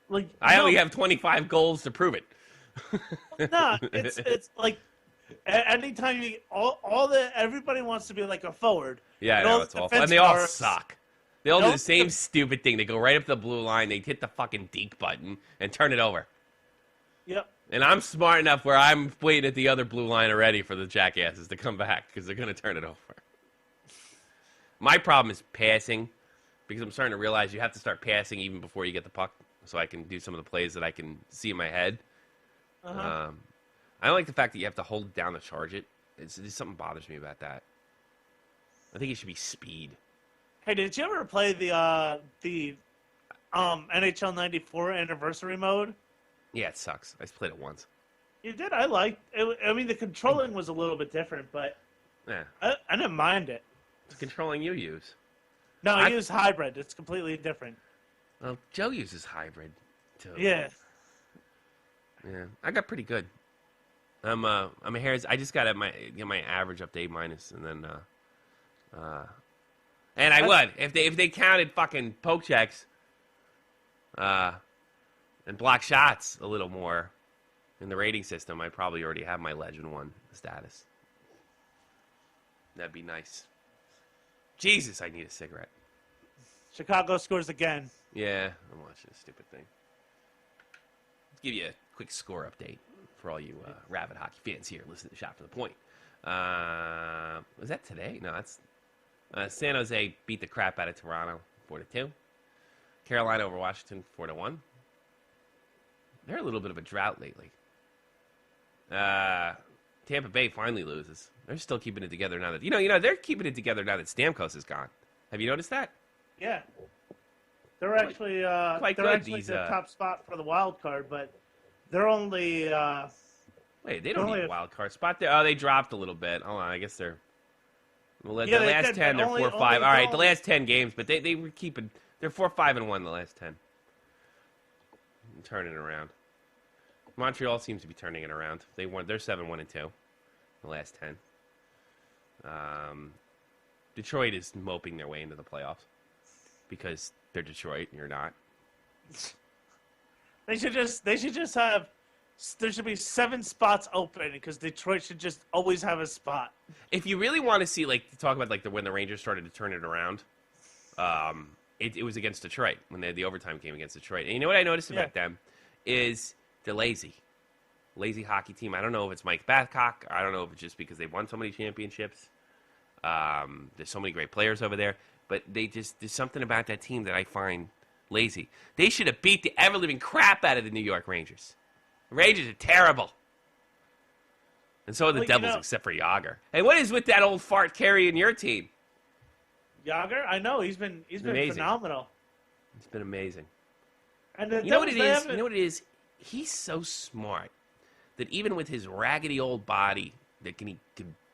Like I only have 25 goals to prove it. No, it's like anytime everybody wants to be like a forward. Yeah, I know, it's awful. And they all suck. They all do the same stupid thing. They go right up to the blue line, they hit the fucking deke button and turn it over. Yep. And I'm smart enough where I'm waiting at the other blue line already for the jackasses to come back because they're going to turn it over. My problem is passing because I'm starting to realize you have to start passing even before you get the puck so I can do some of the plays that I can see in my head. I don't like the fact that you have to hold it down to charge it. It's something bothers me about that. I think it should be speed. Hey, did you ever play the NHL 94 anniversary mode? Yeah, it sucks. I just played it once. You did? I liked it. I mean, the controlling was a little bit different, but Yeah. I didn't mind it. It's the controlling you use. No, I use hybrid. It's completely different. Well, Joe uses hybrid, too. Yeah. Yeah, I got pretty good. I'm a hairs. I just got my average up to A-, and then and I would if they counted fucking poke checks, and block shots a little more in the rating system, I probably already have my Legend 1 status. That'd be nice. Jesus, I need a cigarette. Chicago scores again. Yeah, I'm watching this stupid thing. Let's give you a quick score update for all you rabid hockey fans here. Listen to Shot from the Point. Was that today? No, that's San Jose beat the crap out of Toronto 4-2. Carolina over Washington 4-1. They're a little bit of a drought lately. Tampa Bay finally loses. They're still keeping it together now that they're keeping it together now that Stamkos is gone. Have you noticed that? Yeah. They're actually the top spot for the wild card, but they're only wait, they don't need a wild card spot there. Oh, they dropped a little bit. Hold on, I guess they're the last 10 they're 4-5. All right, the last 10 games, but they were keeping they're 4-5-1 the last 10. Turning it around. Montreal seems to be turning it around. They're 7-1-2 the last 10. Detroit is moping their way into the playoffs because they're Detroit and you're not. They should just have there should be 7 spots open because Detroit should just always have a spot. If you really want to see, like, talk about like when the Rangers started to turn it around, it was against Detroit when they had the overtime game against Detroit. And you know what I noticed about them is they're lazy hockey team. I don't know if it's Mike Babcock. I don't know if it's just because they've won so many championships. There's so many great players over there, but there's something about that team that I find lazy. They should have beat the ever-living crap out of the New York Rangers. The Rangers are terrible. And so are the Devils, except for Yager. Hey, what is with that old fart carrying your team? Yager? I know. He's been phenomenal. It's been amazing. And you know what it is? You know what it is? He's so smart that even with his raggedy old body that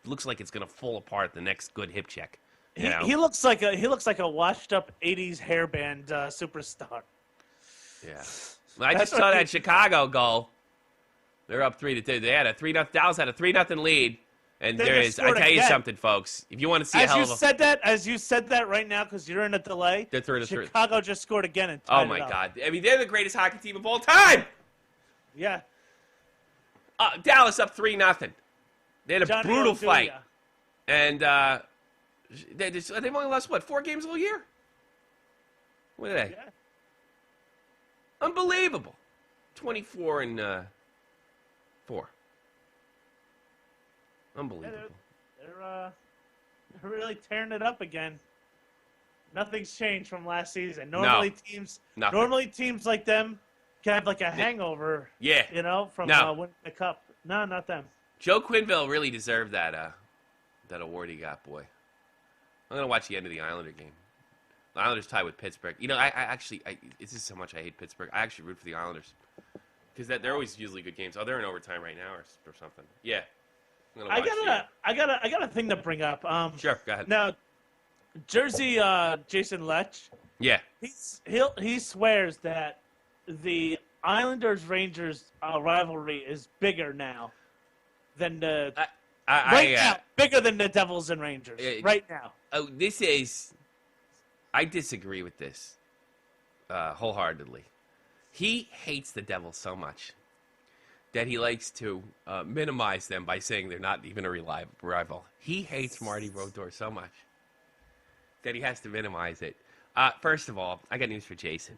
looks like it's going to fall apart the next good hip check. He looks like a washed up 80s hairband superstar. Yeah. Well, I just saw that Chicago goal. They're up 3-2. They had a 3-0. Dallas had a 3-0 lead, and there is. I tell you something, folks. If you want to see as you said that right now, because you're in a delay. They're 3-3. Chicago just scored again and tied it up. God! I mean, they're the greatest hockey team of all time. Yeah. Dallas up 3-0. They had a brutal fight, and they've only lost 4 games all year. What are they? Yeah. Unbelievable. 24-4. Unbelievable. Yeah, they're really tearing it up again. Nothing's changed from last season. Normally teams like them can have like a hangover. Yeah. From winning the cup. No, not them. Joe Quenneville really deserved that award he got, boy. I'm gonna watch the end of the Islander game. The Islanders tie with Pittsburgh. This is how much I hate Pittsburgh. I actually root for the Islanders because they're always usually good games. Oh, they're in overtime right now or something. Yeah. I got a thing to bring up. Sure, go ahead. Now, Jersey Jason Lech. Yeah. He swears that the Islanders Rangers rivalry is bigger now than the bigger than the Devils and Rangers right now. Oh, I disagree with this wholeheartedly. He hates the Devils so much that he likes to minimize them by saying they're not even a rival. He hates Marty Brodeur so much that he has to minimize it. First of all, I got news for Jason.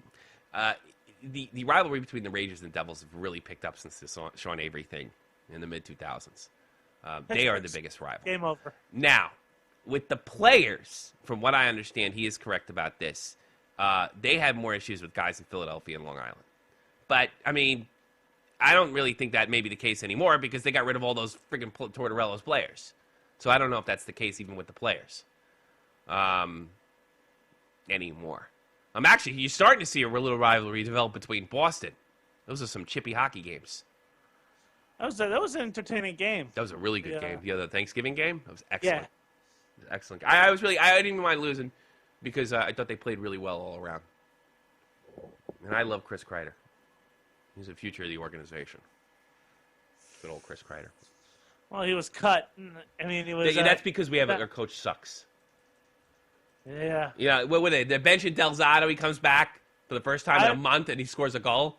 The rivalry between the Rangers and Devils have really picked up since the Sean Avery thing in the mid-2000s. They are the biggest rival. Game over. Now, with the players, from what I understand, he is correct about this. They had more issues with guys in Philadelphia and Long Island. But, I mean, I don't really think that may be the case anymore because they got rid of all those friggin' Tortorella's players. So I don't know if that's the case even with the players anymore. You're starting to see a little rivalry develop between Boston. Those are some chippy hockey games. That was an entertaining game. That was a really good game. The Thanksgiving game? That was excellent. Yeah. It was excellent. I didn't even mind losing because I thought they played really well all around. And I love Chris Kreider. He's the future of the organization. Good old Chris Kreider. Well, he was cut. I mean, he was. That's because our coach sucks. Yeah. Yeah. What were they? They're benching Delzato. He comes back for the first time in a month, and he scores a goal.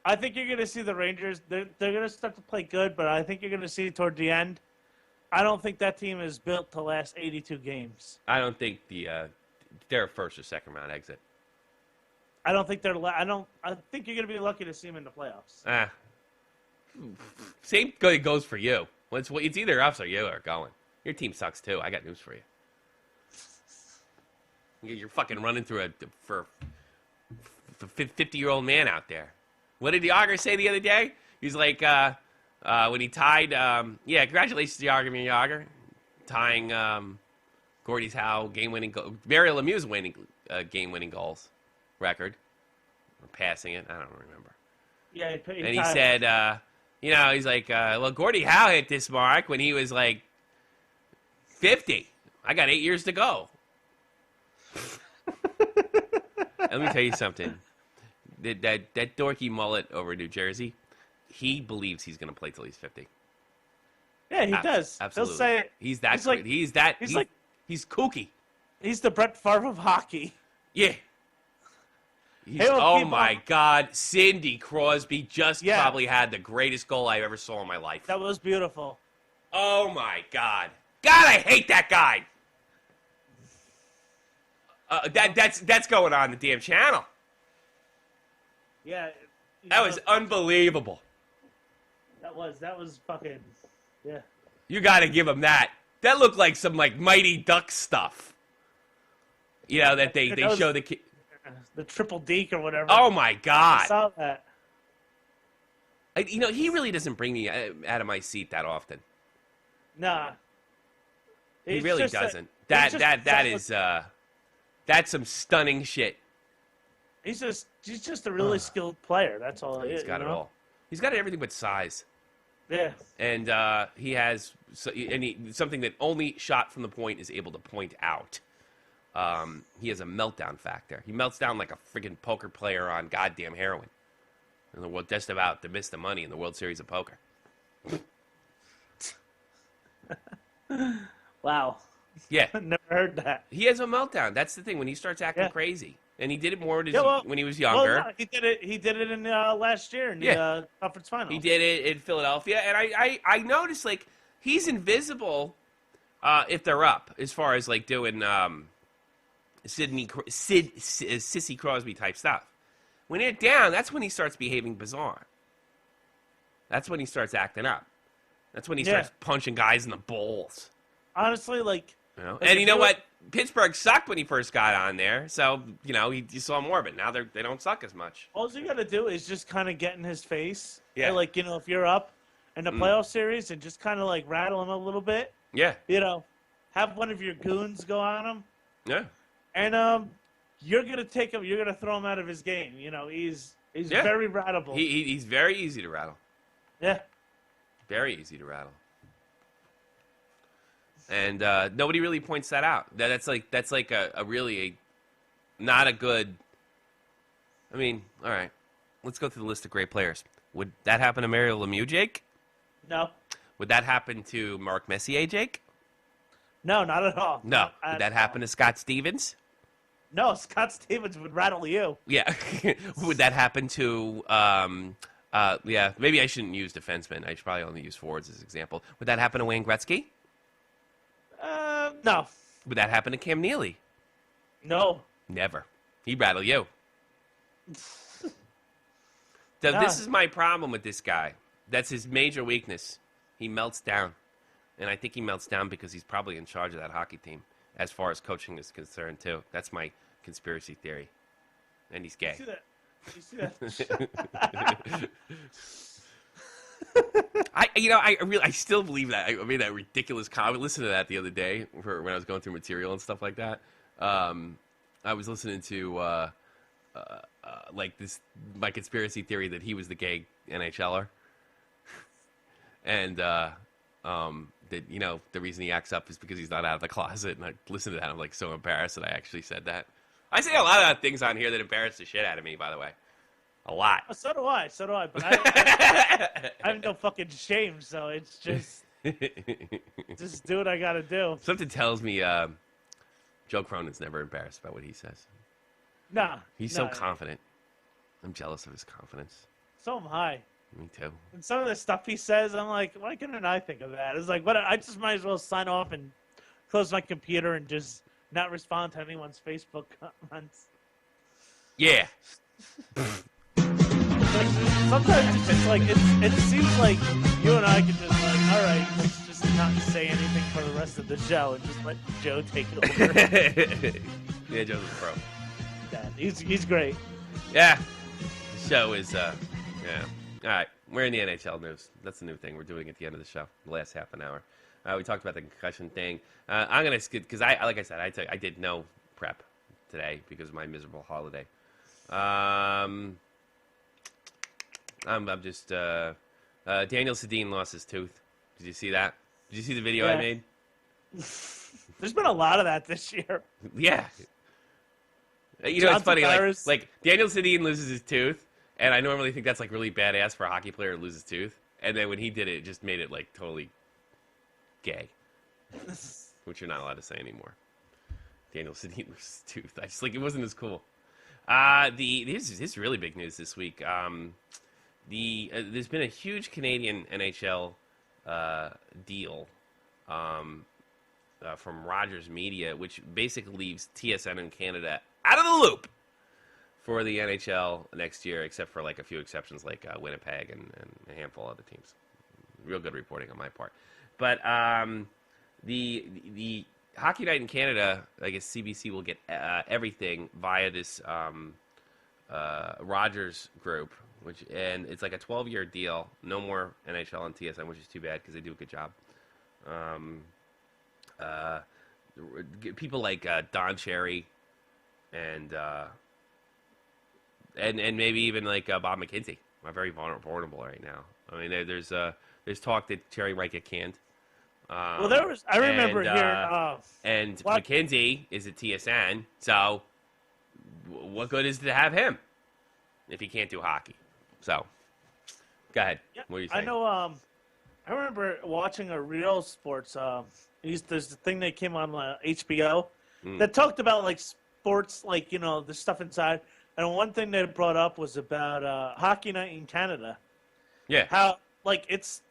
I think you're going to see the Rangers. They're going to start to play good, but I think you're going to see toward the end. I don't think that team is built to last 82 games. I don't think they're a first or second round exit. I don't think they're. I think you're going to be lucky to see them in the playoffs. Same goes for you. It's either us or you are going. Your team sucks too. I got news for you. You're fucking running through a 50-year-old man out there. What did Yager say the other day? He's like, when he tied, congratulations, Yager, tying Gordie Howe game-winning goal, Mario Lemieux's game-winning goals record, or passing it. I don't remember. Yeah, and he said, he's like, well, Gordie Howe hit this mark when he was like 50. I got 8 years to go. Let me tell you something. That dorky mullet over in New Jersey, he believes he's going to play till he's 50. Yeah, he does. Absolutely. He'll say he's kooky. He's the Brett Favre of hockey. Yeah. Oh my God, Cindy Crosby just probably had the greatest goal I ever saw in my life. That was beautiful. Oh my God. God, I hate that guy. That's going on the damn channel. Yeah. That was unbelievable. That was fucking, yeah. You got to give him that. That looked like some Mighty Duck stuff. You know, that they show the kid. The triple deke or whatever. Oh my God. I saw that. He really doesn't bring me out of my seat that often. Nah. He really doesn't. That's some stunning shit. He's just a really skilled player. That's all he is. He's got it all. He's got everything but size. Yeah. And he has something that only shot from the point is able to point out. He has a meltdown factor. He melts down like a freaking poker player on goddamn heroin. And the world just about to miss the money in the World Series of Poker. Wow. Yeah. Never heard that. He has a meltdown. That's the thing, when he starts acting crazy. And he did it more when he was younger. Well, no, he did it in last year in the conference final. He did it in Philadelphia. And I noticed, he's invisible if they're up, as far as, doing Sissy Crosby type stuff. When they're down, that's when he starts behaving bizarre. That's when he starts acting up. That's when he starts punching guys in the balls. Honestly, and you know what? Pittsburgh sucked when he first got on there, so you saw more of it. Now they don't suck as much. All you got to do is just kind of get in his face. Yeah. And, if you're up in the playoff series, and just kind of rattle him a little bit. Yeah. Have one of your goons go on him. Yeah. And you're gonna take him. You're gonna throw him out of his game. He's very rattleable. He's very easy to rattle. Yeah. Very easy to rattle. And nobody really points that out. That's a really not a good. I mean, all right. Let's go through the list of great players. Would that happen to Mario Lemieux, Jake? No. Would that happen to Mark Messier, Jake? No, not at all. No. Would that happen to Scott Stevens? No, Scott Stevens would rattle you. Yeah. Would that happen to maybe I shouldn't use defensemen. I should probably only use forwards as an example. Would that happen to Wayne Gretzky? No. Would that happen to Cam Neely? No. Never. He'd rattle you. This is my problem with this guy. That's his major weakness. He melts down. And I think he melts down because he's probably in charge of that hockey team, as far as coaching is concerned, too. That's my conspiracy theory. And he's gay. You see that? I still believe that. I made that ridiculous comment. I listened to that the other day when I was going through material and stuff like that. I was listening to my conspiracy theory that he was the gay NHLer, and that the reason he acts up is because he's not out of the closet. And I listened to that, I'm so embarrassed that I actually said that. I say a lot of things on here that embarrass the shit out of me, by the way. A lot. Oh, so do I. But I have no fucking shame, so it's just do what I gotta do. Something tells me Joe Cronin's never embarrassed about what he says. Nah. He's so confident. I'm jealous of his confidence. So am I. Me too. And some of the stuff he says, I'm like, why couldn't I think of that? It's what I just might as well sign off and close my computer and just not respond to anyone's Facebook comments. Yeah. Sometimes it's just it seems like you and I can just all right, let's just not say anything for the rest of the show and just let Joe take it over. Yeah, Joe's a pro. Yeah, he's great. Yeah. The show is yeah. All right, we're in the NHL news. That's the new thing we're doing at the end of the show, the last half an hour. We talked about the concussion thing. I'm gonna skip because like I said, I did no prep today because of my miserable holiday. I'm just Daniel Sedin lost his tooth. Did you see that? Did you see the video I made? There's been a lot of that this year. Yeah. It's funny. Like Daniel Sedin loses his tooth, and I normally think that's really badass for a hockey player to lose his tooth. And then when he did it, it just made it totally gay, which you're not allowed to say anymore. Daniel Sedin loses his tooth. I just it wasn't as cool. This is really big news this week. There's been a huge Canadian NHL deal from Rogers Media, which basically leaves TSN in Canada out of the loop for the NHL next year, except for like a few exceptions like Winnipeg and a handful of other teams. Real good reporting on my part. But the Hockey Night in Canada, I guess CBC will get everything via this Rogers group, and it's like a 12-year deal. No more NHL on TSN, which is too bad because they do a good job. People like Don Cherry and maybe even like Bob McKenzie are very vulnerable right now. I mean, there's talk that Cherry might get canned. Well, I remember hearing. And McKenzie is at TSN, so what good is it to have him if he can't do hockey? So, go ahead. Yeah, What do you think? I know. I remember watching a Real Sports. There's the thing that came on HBO that talked about like sports, like the stuff inside. And one thing they brought up was about Hockey Night in Canada. Yeah. How like it's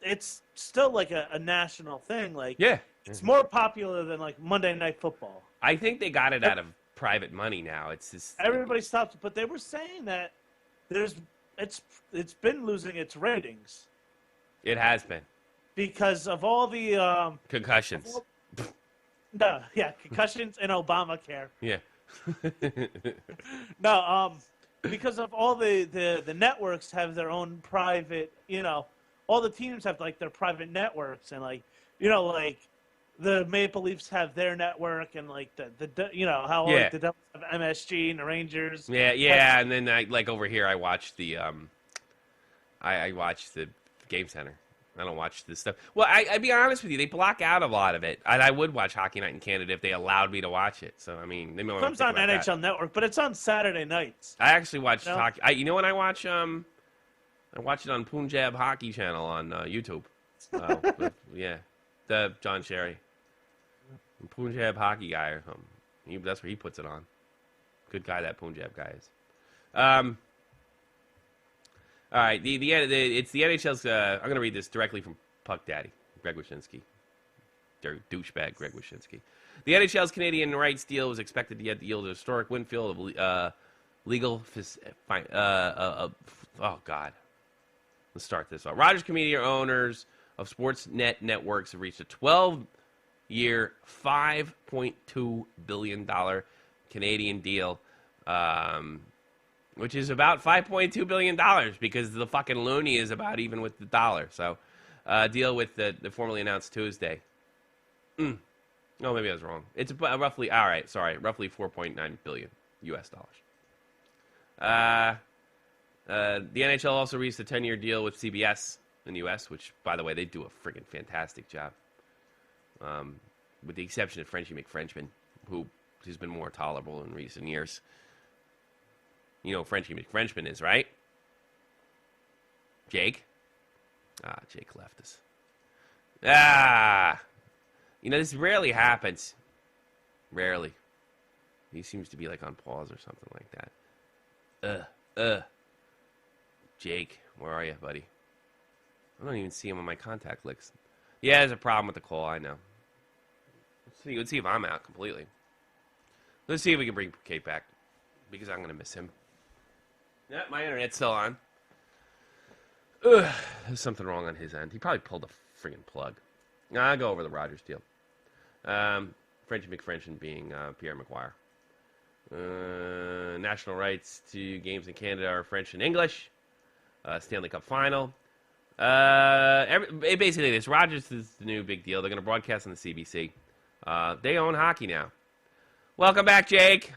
still like a national thing. Like it's more popular than like Monday Night Football. I think they got it out of private money now. It's just everybody stopped, but they were saying that it's been losing its ratings. It has been because of all the concussions. Concussions and Obamacare. Yeah. No, because of all the networks have their own private, all the teams have like their private networks, and like the Maple Leafs have their network, and like the how like the Devils have MSG and the Rangers. Yeah, and then like over here I watch the I watch the Game Center. I don't watch this stuff. Well, I'd be honest with you, they block out a lot of it. I would watch Hockey Night in Canada if they allowed me to watch it. So I mean, they might it comes on NHL Network, but it's on Saturday nights. I actually watch hockey. You know when I watch I watch it on Punjab Hockey Channel on YouTube. The John Sherry, Punjab hockey guy or something. That's where he puts it on. Good guy that Punjab guy is. All right, it's the NHL's. I'm going to read this directly from Puck Daddy, Greg Wyshynski. Douchebag Greg Wyshynski. The NHL's Canadian rights deal was expected to yield a historic windfall of legal. Oh God, let's start this off. Rogers Media owners of Sportsnet networks have reached a 12-year, $5.2 billion Canadian deal. Which is about $5.2 billion because the fucking loony is about even with the dollar. So, deal with the formally announced Tuesday. No, maybe I was wrong. It's roughly, all right, sorry, roughly $4.9 billion US dollars. The NHL also reached a 10-year deal with CBS in the US, which, by the way, they do a friggin' fantastic job. With the exception of Frenchie McFrenchman, who's been more tolerable in recent years. You know who Frenchie McFrenchman is, right? Jake? Jake left us. This rarely happens. Rarely. He seems to be like on pause or something like that. Jake, where are you, buddy? I don't even see him on my contact list. Yeah, there's a problem with the call, I know. Let's see if I'm out completely. Let's see if we can bring Kate back, because I'm going to miss him. Yeah, my internet's still on. There's something wrong on his end. He probably pulled a friggin' plug. I'll go over the Rogers deal. Frenchie McFrenchman being Pierre McGuire. National rights to games in Canada are French and English. Stanley Cup final. Basically, this Rogers is the new big deal. They're going to broadcast on the CBC. They own hockey now. Welcome back, Jake.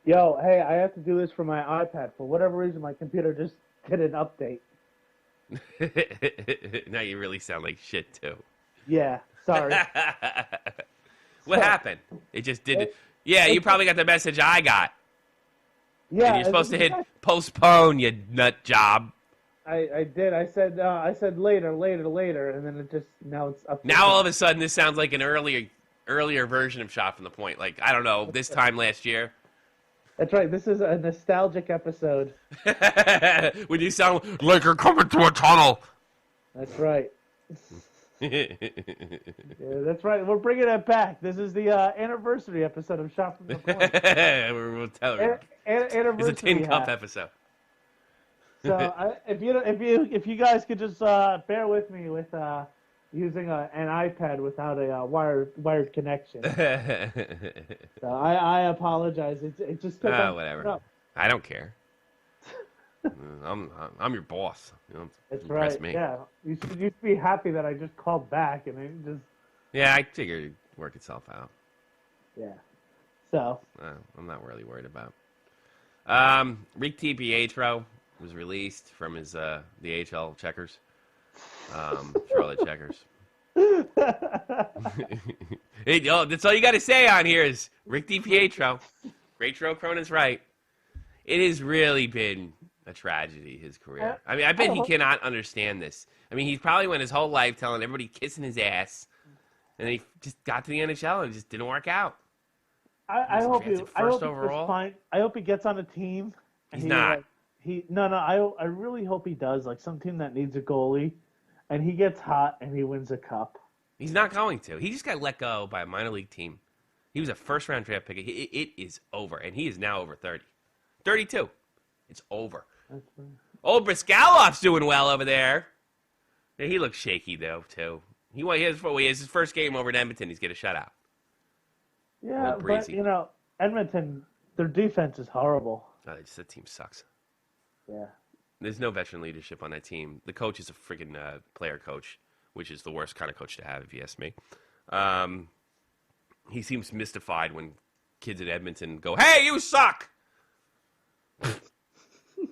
Yo, hey, I have to do this for my iPad. For whatever reason, my computer just did an update. Now you really sound like shit, too. Yeah, sorry. What happened? It just didn't. Yeah, you probably got the message I got. Yeah. And you're supposed to hit postpone, you nut job. I did. I said later, and then it just, now it's up. Now all of a sudden, this sounds like an earlier version of Shot from the Point. Like, I don't know, this time last year. That's right. This is a nostalgic episode. When you sound like you're coming to a tunnel. That's right. Yeah, that's right. We're bringing it back. This is the anniversary episode of Shot from the Point. We'll tell you. Anniversary It's a Tin Cup episode. So if you guys could just bear with me with using an iPad without a wired connection. So I apologize. It just took whatever. I don't care. I'm your boss. You know, that's impress right. me. Yeah, you should be happy that I just called back and it just. Yeah, I figured it'd work itself out. Yeah. So. I'm not really worried about. Rick Pietro was released from his the AHL Checkers, Charlotte Checkers. That's all you got to say on here is Rick Pietro. Rachel Cronin's right. It has really been a tragedy, his career. I mean, I bet he cannot understand this. I mean, he's probably went his whole life telling everybody kissing his ass, and he just got to the NHL and it just didn't work out. I hope overall. Fine. I hope he gets on a team. He's not. I really hope he does, like some team that needs a goalie, and he gets hot and he wins a cup. He's not going to. He just got let go by a minor league team. He was a first-round draft pick. It is over, and he is now over 30. 32. It's over. Old Briskalov's doing well over there. Yeah, he looks shaky, though, too. He has his first game over at Edmonton. He's getting a shutout. Yeah, but, Edmonton, their defense is horrible. That team sucks. Yeah. There's no veteran leadership on that team. The coach is a friggin' player coach, which is the worst kind of coach to have, if you ask me. He seems mystified when kids in Edmonton go, "Hey, you suck!"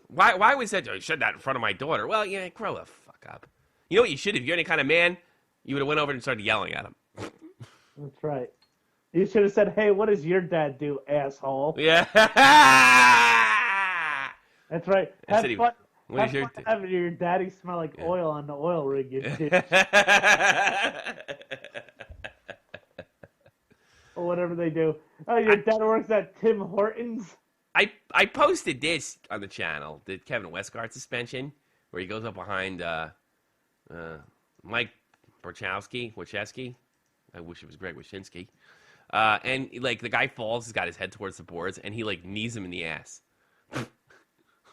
Why was that? You said that in front of my daughter. Well, yeah, grow the fuck up. You know what you should? If you're any kind of man, you would have went over and started yelling at him. That's right. You should have said, "Hey, what does your dad do, asshole?" Yeah. That's right. Have fun having your daddy smell like oil on the oil rig, you bitch. Or whatever they do. Oh, your dad works at Tim Hortons? I posted this on the channel, the Kevin Westgard suspension, where he goes up behind Mike Wachowski. I wish it was Greg Wyshynski. And, like, the guy falls, he's got his head towards the boards, and he, like, knees him in the ass.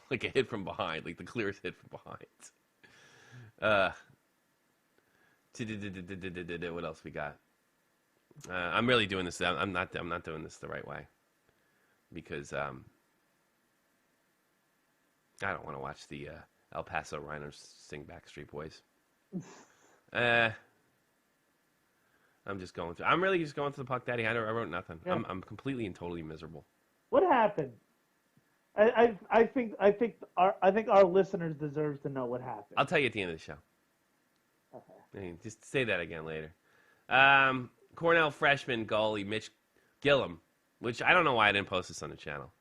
Like a hit from behind, like the clearest hit from behind. What else we got? I'm really doing this. I'm not doing this the right way because I don't want to watch the El Paso Rhinos sing Backstreet Boys. I'm just going through. I'm really just going through the Puck Daddy. I wrote nothing. Yeah. I'm completely and totally miserable. What happened? I think our listeners deserve to know what happened. I'll tell you at the end of the show. Okay. Just say that again later. Cornell freshman goalie Mitch Gillum, which I don't know why I didn't post this on the channel.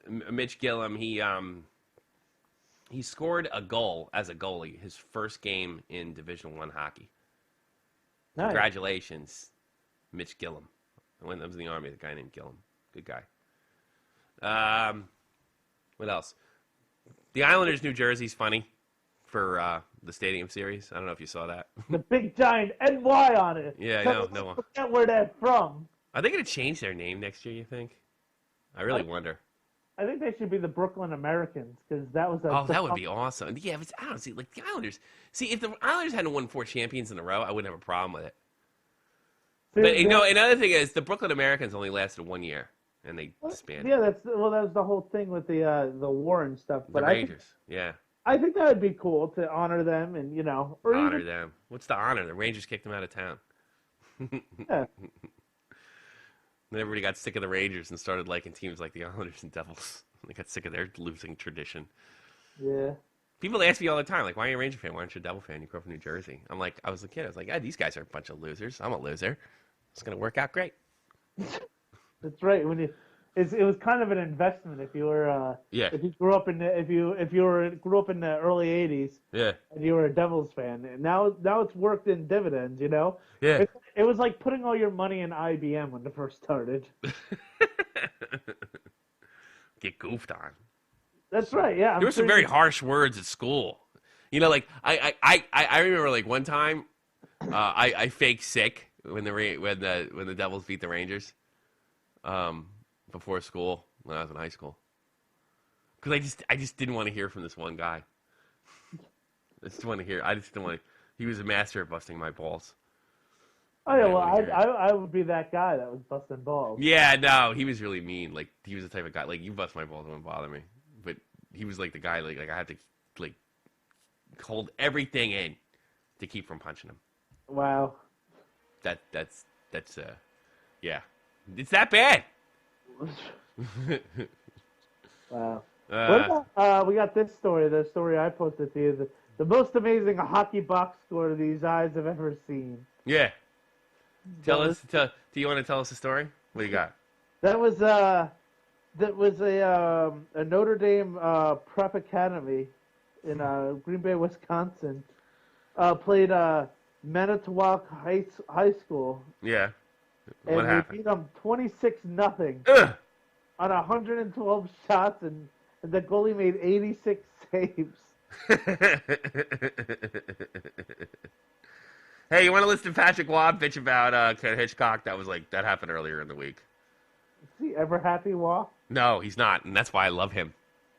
Mitch Gillum, he scored a goal as a goalie his first game in Division I hockey. Nice. Congratulations, Mitch Gillum. When I was in the Army, the guy named Gillum. Good guy. What else? The Islanders, New Jersey's funny for the Stadium Series. I don't know if you saw that. The big giant NY on it. Yeah, I know. Forget where that's from. Are they going to change their name next year, you think? I really wonder. I think they should be the Brooklyn Americans because that was that would be awesome. Yeah, but I don't see, like, the Islanders. See, if the Islanders hadn't won 4 champions in a row, I wouldn't have a problem with it. But, another thing is the Brooklyn Americans only lasted 1 year. And they disbanded. Yeah, that was the whole thing with the war and stuff. But the Rangers, I think that would be cool to honor them and honor them. What's the honor? The Rangers kicked them out of town. Yeah. Then everybody got sick of the Rangers and started liking teams like the Islanders and Devils. They got sick of their losing tradition. Yeah. People ask me all the time, like, why are you a Ranger fan? Why aren't you a Devil fan? You grew up in New Jersey. I'm like, I was a kid. I was like, these guys are a bunch of losers. I'm a loser. It's gonna work out great. That's right. When it was kind of an investment if you were if you grew up in the, if you grew up in the early '80s. Yeah. And you were a Devils fan. And now it's worked in dividends. You know. Yeah. It was like putting all your money in IBM when it first started. Get goofed on. That's right. Yeah. There were some very harsh words at school. You know, like I remember like one time I faked sick when the Devils beat the Rangers before school when I was in high school, because I just didn't want to hear from this one guy. I just didn't want to. He was a master at busting my balls. Oh yeah, well I would be that guy that was busting balls. Yeah, no, he was really mean. Like he was the type of guy like, you bust my balls, it wouldn't bother me. But he was like the guy like I had to like hold everything in to keep from punching him. Wow. That's yeah. It's that bad. Wow. What about, we got this story, the story I posted to you, the most amazing hockey box score these eyes have ever seen. Yeah. Do you want to tell us the story? What do you got? That was a Notre Dame prep academy in Green Bay, Wisconsin. Played Manitowoc High School. Yeah. What happened? They beat them 26-0 on 112 shots, and the goalie made 86 saves. Hey, you want to listen to Patrick Waugh bitch about Ken Hitchcock? That happened earlier in the week. Is he ever happy, Waugh? No, he's not, and that's why I love him.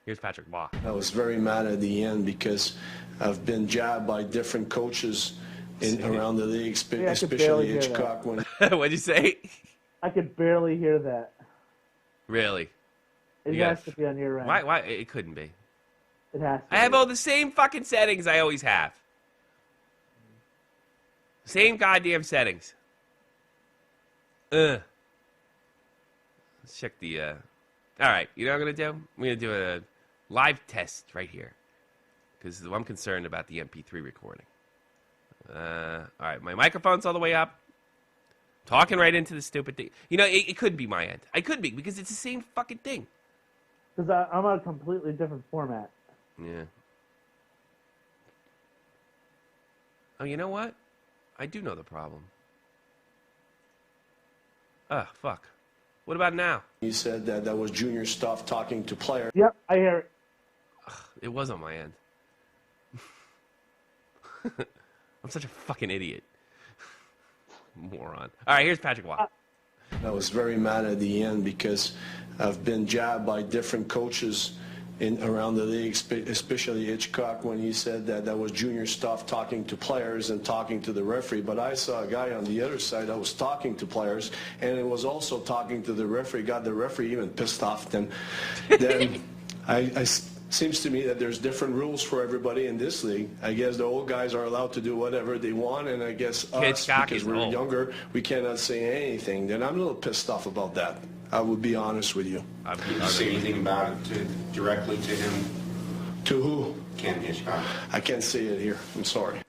Here's Patrick Waugh. I was very mad at the end because I've been jabbed by different coaches around the league, especially Hitchcock. What'd you say? I could barely hear that. Really? It has to be on your end. Why? It couldn't be. It has to I have all the same fucking settings I always have. Same goddamn settings. Let's check the, All right, you know what I'm going to do? I'm going to do a live test right here. Because I'm concerned about the MP3 recording. All right, my microphone's all the way up. Talking right into the stupid thing. You know, it couldn't be my end. I could be, because it's the same fucking thing. Because I'm on a completely different format. Yeah. Oh, you know what? I do know the problem. Fuck. What about now? You said that was junior stuff talking to players. Yep, I hear it. It was on my end. I'm such a fucking idiot. Moron. All right, here's Patrick Waugh. I was very mad at the end because I've been jabbed by different coaches around the league, especially Hitchcock, when he said that was junior stuff talking to players and talking to the referee. But I saw a guy on the other side that was talking to players, and it was also talking to the referee. Got the referee even pissed off. Then seems to me that there's different rules for everybody in this league. I guess the old guys are allowed to do whatever they want, and I guess us, because we're younger, we cannot say anything. Then I'm a little pissed off about that. I would be honest with you. Did you say anything about it directly to him? To who? Ken Hitchcock. I can't say it here. I'm sorry.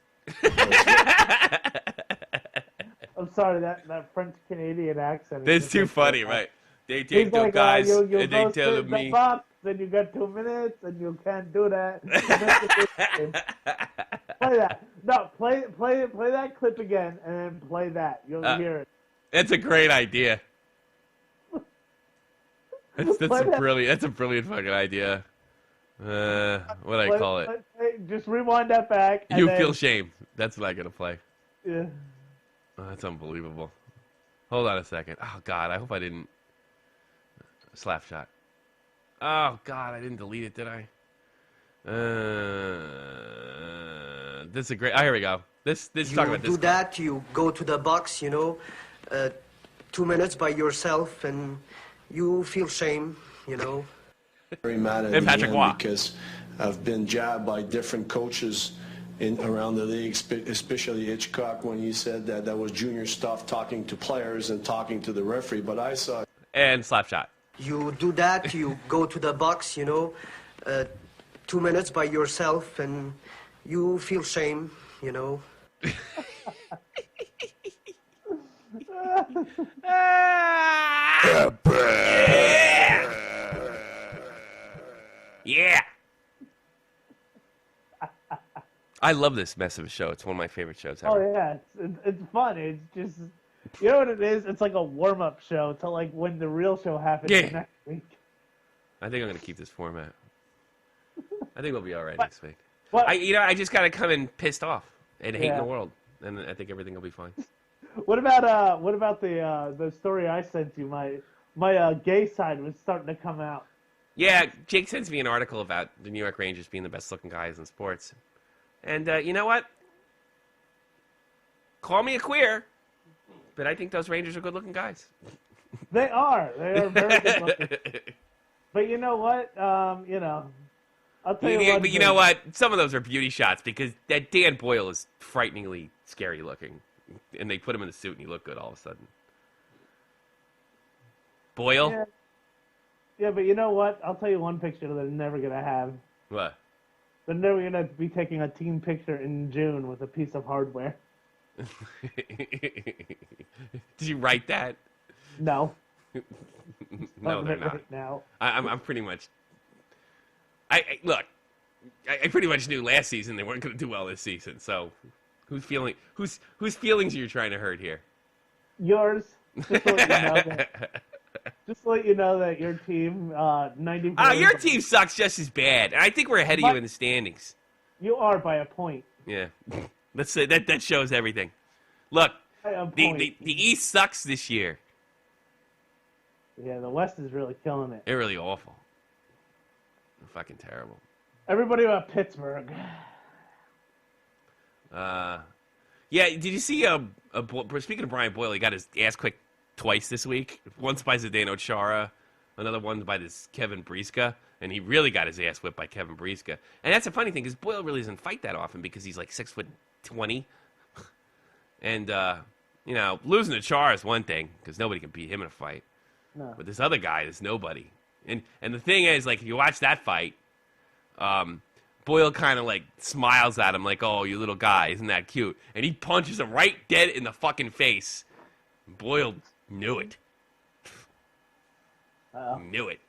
I'm sorry, that French-Canadian accent. That's too funny, right? They take the guys and they tell me. Then you got 2 minutes and you can't do that. Play that. No, play that clip again and then play that. You'll hear it. It's a great idea. That's a brilliant fucking idea. What do I call it? Just rewind that back. You feel shame. That's what I'm gonna play. Yeah. Oh, that's unbelievable. Hold on a second. Oh God, I hope I didn't. Slap shot. Oh God, I didn't delete it, did I? This is a great. Oh, here we go. This is talking about this. You do that. You go to the box. 2 minutes by yourself, and you feel shame. Very mad at the end because I've been jabbed by different coaches around the league, especially Hitchcock, when he said that was junior stuff talking to players and talking to the referee. But I saw. And slap shot. You do that. You go to the box. 2 minutes by yourself, and you feel shame. Yeah! I love this mess of a show. It's one of my favorite shows ever. Oh yeah, it's fun. It's just, you know what it is? It's like a warm-up show to like when the real show happens next week. I think I'm gonna keep this format. I think we'll be all right next week. What? I just gotta come in pissed off and hating the world, and I think everything will be fine. What about the story I sent you? My gay side was starting to come out. Yeah, Jake sends me an article about the New York Rangers being the best-looking guys in sports, and you know what? Call me a queer, but I think those Rangers are good-looking guys. They are. They are very good looking. But you know what? I'll tell you what. But you know what? Some of those are beauty shots because that Dan Boyle is frighteningly scary looking, and they put him in a suit and he looked good all of a sudden. Boyle? Yeah. Yeah, but you know what? I'll tell you one picture they're never going to have. What? They're never going to be taking a team picture in June with a piece of hardware. Did you write that? No. No, they're not. Right now. I'm pretty much. Look. I pretty much knew last season they weren't going to do well this season. So, whose feelings are you trying to hurt here? Yours. Just to let you know that your team, 90. Your team sucks just as bad. And I think we're ahead of you in the standings. You are by a point. Yeah. Let's say that shows everything. Look, the East sucks this year. Yeah, the West is really killing it. They're really awful. They're fucking terrible. Everybody about Pittsburgh. Yeah, did you see speaking of Brian Boyle, he got his ass kicked twice this week. Once by Zdeno Chara, another one by this Kevin Briska, and he really got his ass whipped by Kevin Briska. And that's a funny thing because Boyle really doesn't fight that often because he's like 6'20", and losing to Chara is one thing because nobody can beat him in a fight. No. But this other guy is nobody. And the thing is, like, if you watch that fight, Boyle kind of like smiles at him like, "Oh, you little guy, isn't that cute?" And he punches him right dead in the fucking face. Boyle knew it. Knew it.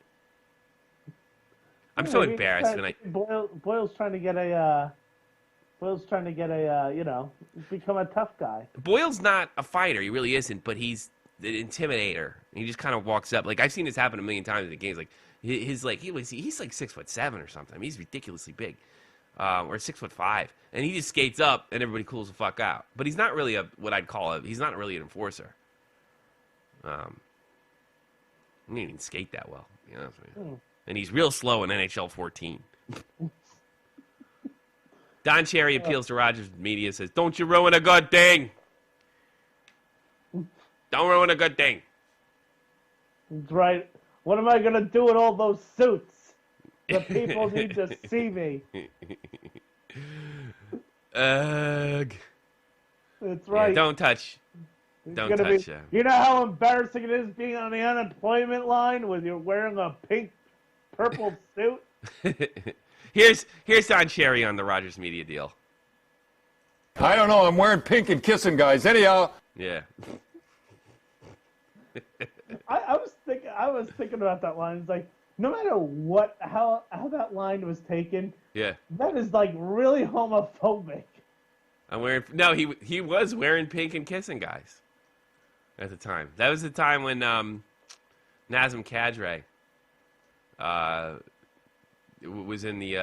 I'm so embarrassed when Boyle's trying to get a become a tough guy. Boyle's not a fighter. He really isn't, but he's an intimidator. He just kind of walks up. Like, I've seen this happen a million times in the games. Like, he's like 6'7" or something. I mean, he's ridiculously big. Or 6'5", and he just skates up, and everybody cools the fuck out. But he's not really he's not really an enforcer. He didn't even skate that well, you know. And he's real slow in NHL 14. Don Cherry appeals to Rogers Media, says, "Don't you ruin a good thing. Don't ruin a good thing." That's right. What am I gonna do with all those suits? The people need to see me. Ugh. That's right. Yeah, don't touch. Don't touch. You know how embarrassing it is being on the unemployment line when you're wearing a purple suit? Here's Don Cherry on the Rogers Media deal. I don't know. I'm wearing pink and kissing guys. Anyhow. Yeah. I was thinking about that line. It's like, no matter how that line was taken, yeah, that is like really homophobic. He was wearing pink and kissing guys at the time. That was the time when Nazem Kadri was in the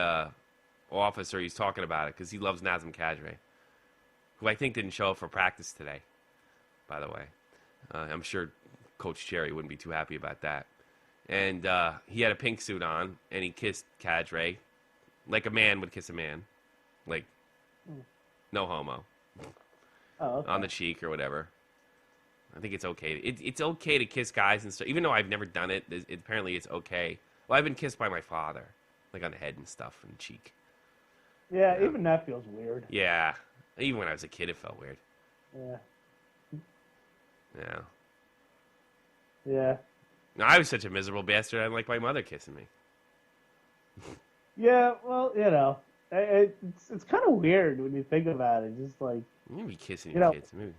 office, or he's talking about it because he loves Nazem Kadri, who I think didn't show up for practice today, by the way. I'm sure Coach Cherry wouldn't be too happy about that. And he had a pink suit on, and he kissed Kadri like a man would kiss a man. Like, no homo. Oh, okay. On the cheek or whatever. I think it's okay. It's okay to kiss guys and stuff. Even though I've never done it, apparently it's okay. Well, I've been kissed by my father, like on the head and stuff, and the cheek. Yeah, even that feels weird. Yeah. Even when I was a kid, it felt weird. Yeah. Yeah. Yeah. No, I was such a miserable bastard. I like my mother kissing me. Yeah, well, it's kind of weird when you think about it. Just like You be kissing your kids. Maybe.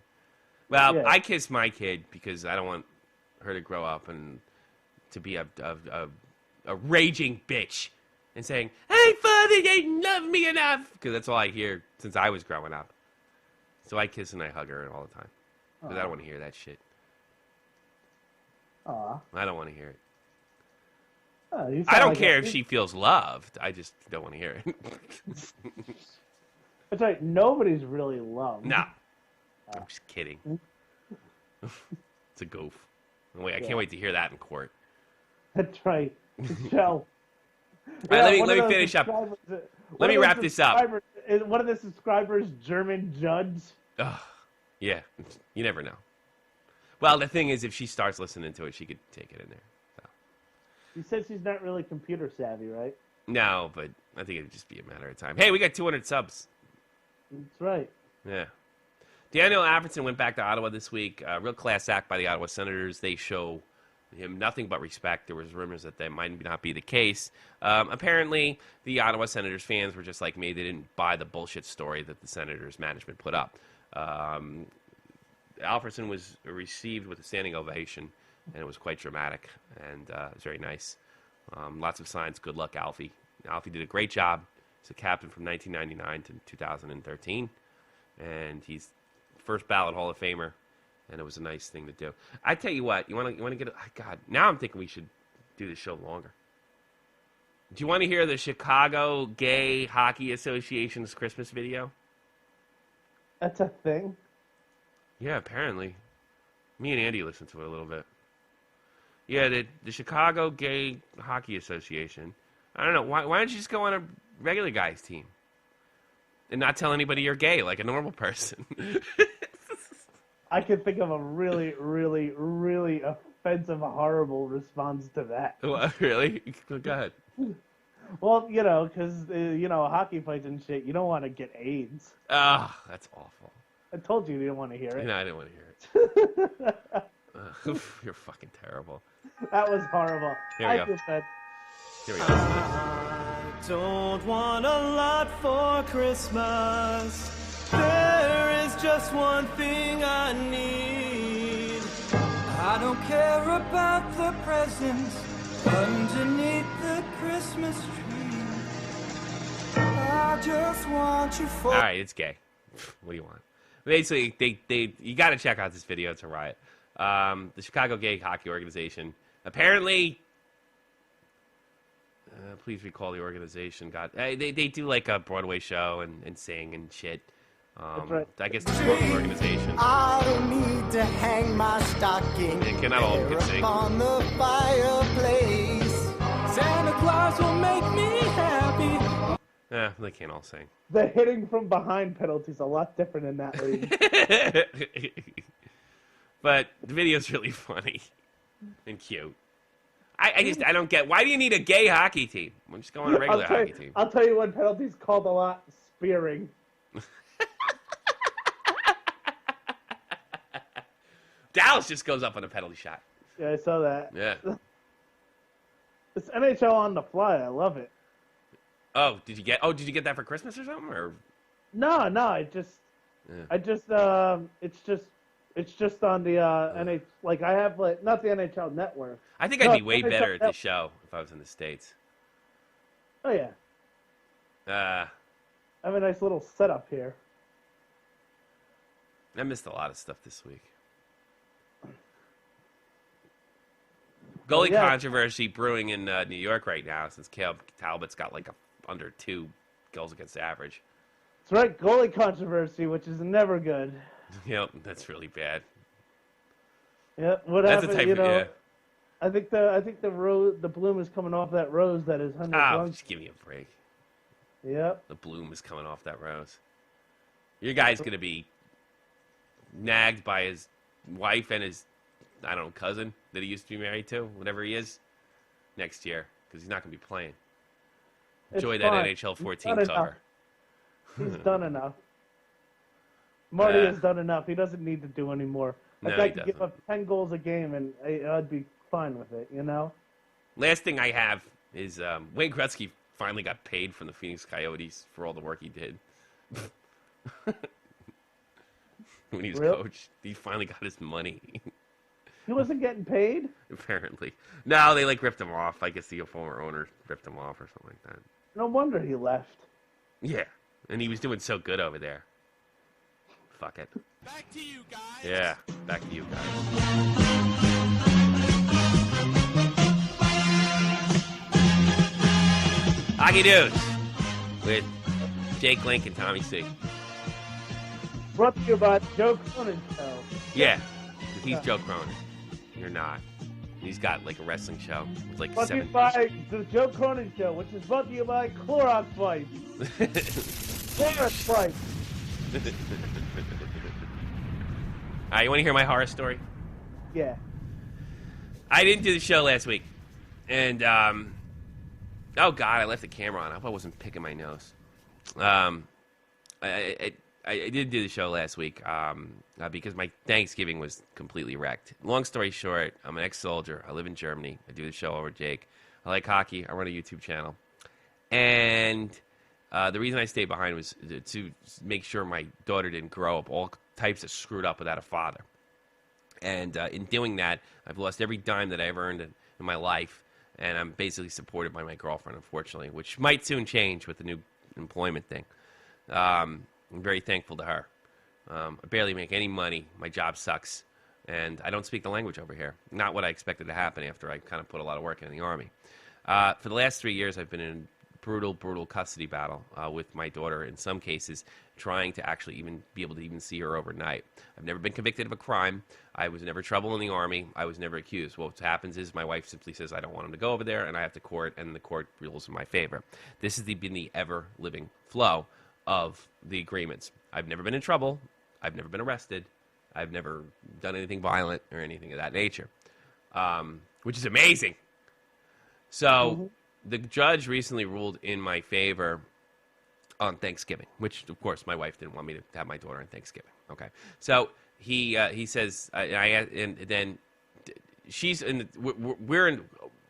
Well, yeah. I kiss my kid because I don't want her to grow up and to be a raging bitch and saying, "Hey, Father, Mother didn't love me enough. Because that's all I hear since I was growing up. So I kiss and I hug her all the time. Because I don't want to hear that shit. Aw. I don't want to hear it. Oh, you I sound don't like care a- if she feels loved. I just don't want to hear it. That's right. Nobody's really loved. No. I'm just kidding. It's a goof. Wait, I can't wait to hear that in court. That's right. Joe. All right, one let of me those finish up. subscribers- Let one me of those wrap this up. subscribers- Is one of the subscribers German judge? Ugh. Yeah, you never know. Well, the thing is, if she starts listening to it, she could take it in there. So. You said she's not really computer savvy, right? No, but I think it'd just be a matter of time. Hey, we got 200 subs. That's right. Yeah. Daniel Alfredson went back to Ottawa this week. Real class act by the Ottawa Senators. They show him nothing but respect. There was rumors that might not be the case. Apparently, the Ottawa Senators fans were just like me. They didn't buy the bullshit story that the Senators management put up. Alfredson was received with a standing ovation, and it was quite dramatic, and it was very nice. Lots of signs. Good luck, Alfie. Alfie did a great job. He's a captain from 1999 to 2013, and he's first ballot Hall of Famer, and it was a nice thing to do. I tell you what, you want to get God. Now I'm thinking we should do the show longer. Do you want to hear the Chicago Gay Hockey Association's Christmas video? That's a thing. Yeah, apparently. Me and Andy listened to it a little bit. Yeah, the Chicago Gay Hockey Association. I don't know. Why don't you just go on a regular guy's team? And not tell anybody you're gay like a normal person. I can think of a really, really, really offensive, horrible response to that. What, really? Go ahead. Well, because, hockey fights and shit, you don't want to get AIDS. Oh, that's awful. I told you didn't want to hear it. No, I didn't want to hear it. You're fucking terrible. That was horrible. Here we I go. feel bad. Here we go. Don't want a lot for Christmas. There is just one thing I need. I don't care about the presents underneath the Christmas tree. I just want you for. All right, it's gay. What do you want? Basically, you got to check out this video. It's a riot. The Chicago Gay Hockey Organization. Apparently, please recall the organization. They do like a Broadway show and sing and shit. That's right. I guess it's an organization. I don't need to hang my stocking They cannot all there can sing. on the fireplace. Santa Claus will make me happy. They can't all sing. The hitting from behind penalty is a lot different in that league. But the video's really funny and cute. I don't get, why do you need a gay hockey team? We'll just go on a regular hockey team. I'll tell you what penalty's called a lot: spearing. Dallas just goes up on a penalty shot. Yeah, I saw that. Yeah. It's NHL on the fly. I love it. Oh, did you get that for Christmas or something? Or No, it's just on the NH. Like I have not the NHL Network. I think I'd be way better at this show if I was in the States. Oh yeah, I I have a nice little setup here. missed a lot of stuff this week. Goalie Yeah. controversy brewing in New York right now since Caleb Talbot's got like under 2 goals against average. That's right, goalie controversy, which is never good. Yep, that's really bad. Yep. What That's the happened? type of yeah. I think the bloom is coming off that rose that is 100 Oh, drunk. just give me a break. Yep. The bloom is coming off that rose. Your guy's gonna be nagged by his wife and his, I don't know, cousin that he used to be married to, whatever he is, next year because he's not gonna be playing. Enjoy It's that fine. NHL He's 14 done cover. He's done enough. Marty has done enough. He doesn't need to do anymore. No, That guy he could give doesn't. up 10 goals a game, and I'd be fine with it, Last thing I have is Wayne Gretzky finally got paid from the Phoenix Coyotes for all the work he did. When he was Really? coach, he finally got his money. He wasn't getting paid? Apparently, no, they ripped him off. I guess the former owner ripped him off or something like that. No wonder he left. Yeah, and he was doing so good over there. Fuck it. Back to you guys. Yeah, back to you guys. Hockey Dudes with Jake Link and Tommy C. Brought to you by the Joe Cronin Show. Yeah, 'cause he's Joe Cronin. You're not. He's got like a wrestling show with like Brought to you 7. by the Joe Cronin Show, which is brought to you by Clorox Wipes. Clorox Wipes. All right, you want to hear my horror story? Yeah. I didn't do the show last week, and oh god, I left the camera on. I hope I wasn't picking my nose. I did do the show last week because my Thanksgiving was completely wrecked. Long story short, I'm an ex-soldier. I live in Germany. I do the show over Jake. I like hockey. I run a YouTube channel. And the reason I stayed behind was to make sure my daughter didn't grow up all types of screwed up without a father. And in doing that, I've lost every dime that I ever earned in my life. And I'm basically supported by my girlfriend, unfortunately, which might soon change with the new employment thing. I'm very thankful to her. I barely make any money. My job sucks. And I don't speak the language over here. Not what I expected to happen after I kind of put a lot of work in the Army. For the last 3 years, I've been in a brutal custody battle with my daughter, in some cases, trying to actually even be able to even see her overnight. I've never been convicted of a crime. I was never trouble in the Army. I was never accused. What happens is my wife simply says, I don't want him to go over there, and I have to court, and the court rules in my favor. This has been the ever-living flow of the agreements. I've never been in trouble. I've never been arrested. I've never done anything violent or anything of that nature, which is amazing. So the judge recently ruled in my favor on Thanksgiving, which, of course, my wife didn't want me to have my daughter on Thanksgiving. Okay. So he says, and then she's in, we're in,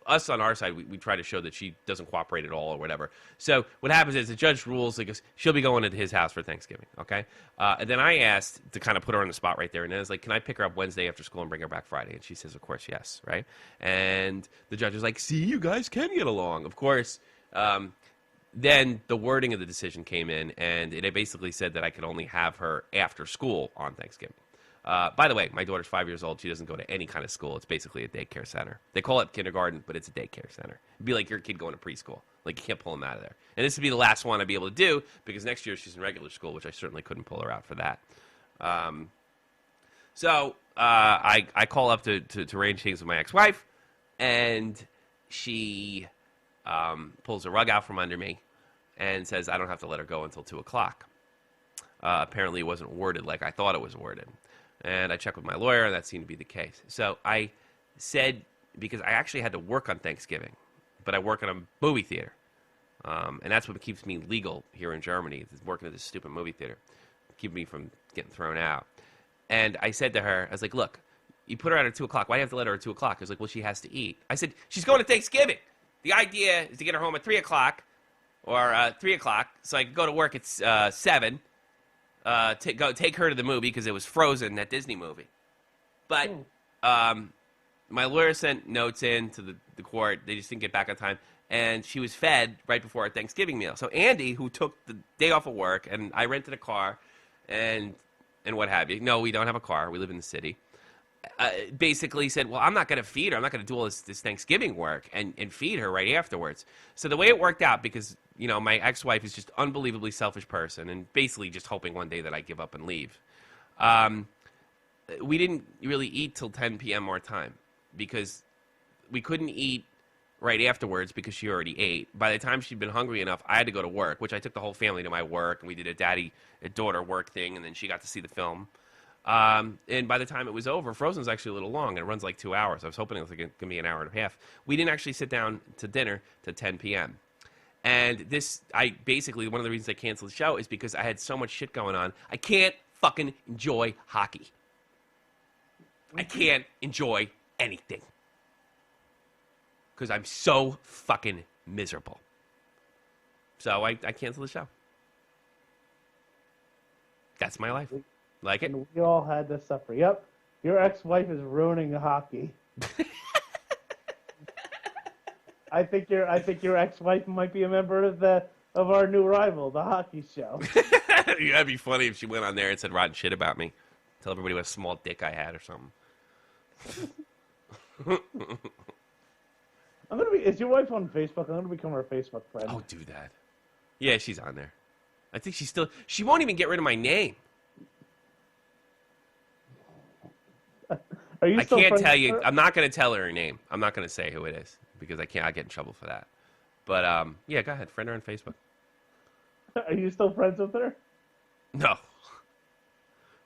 us on our side, we try to show that she doesn't cooperate at all or whatever. So what happens is the judge rules, like, she'll be going into his house for Thanksgiving, okay? And then I asked to kind of put her on the spot right there, and then I was like, can I pick her up Wednesday after school and bring her back Friday? And she says, of course, yes, right? And the judge was like, see, you guys can get along. Of course, then the wording of the decision came in, and it basically said that I could only have her after school on Thanksgiving. By the way, my daughter's 5 years old. She doesn't go to any kind of school. It's basically a daycare center. They call it kindergarten, but it's a daycare center. It'd be like your kid going to preschool. Like, you can't pull them out of there. And this would be the last one I'd be able to do, because next year she's in regular school, which I certainly couldn't pull her out for that. So I call up to arrange things with my ex-wife, and she pulls a rug out from under me and says I don't have to let her go until 2 o'clock. Apparently it wasn't worded like I thought it was worded. And I checked with my lawyer, and that seemed to be the case. So I said, because I actually had to work on Thanksgiving, but I work in a movie theater. And that's what keeps me legal here in Germany, is working at this stupid movie theater. Keep me from getting thrown out. And I said to her, I was like, look, you put her out at 2 o'clock. Why do you have to let her at 2 o'clock? I was like, well, she has to eat. I said, she's going to Thanksgiving. The idea is to get her home at 3 o'clock or 3 o'clock so I can go to work at 7. Take her to the movie because it was Frozen, that Disney movie. But my lawyer sent notes in to the court. They just didn't get back on time. And she was fed right before our Thanksgiving meal. So Andy, who took the day off of work, and I rented a car and what have you. No, we don't have a car. We live in the city. Basically said, well, I'm not going to feed her. I'm not going to do all this Thanksgiving work and feed her right afterwards. So the way it worked out, because, you know, my ex-wife is just unbelievably selfish person and basically just hoping one day that I give up and leave. We didn't really eat till 10 p.m. our time because we couldn't eat right afterwards because she already ate. By the time she'd been hungry enough, I had to go to work, which I took the whole family to my work, and we did a daddy-daughter work thing, and then she got to see the film. And by the time it was over, Frozen's actually a little long, and it runs like 2 hours. I was hoping it was going to be an hour and a half. We didn't actually sit down to dinner to 10 p.m. And one of the reasons I canceled the show is because I had so much shit going on. I can't fucking enjoy hockey. I can't enjoy anything. Because I'm so fucking miserable. So I canceled the show. That's my life. Like it? And we all had to suffer. Yep. Your ex-wife is ruining hockey. I think your ex-wife might be a member of our new rival, the hockey show. That'd be funny if she went on there and said rotten shit about me. Tell everybody what a small dick I had or something. Is your wife on Facebook? I'm gonna become her Facebook friend. Oh, do that. Yeah, she's on there. I think she won't even get rid of my name. Are you I still can't friends tell with you. her? I'm not going to tell her name. I'm not going to say who it is because I get in trouble for that. But yeah, go ahead. Friend her on Facebook. Are you still friends with her?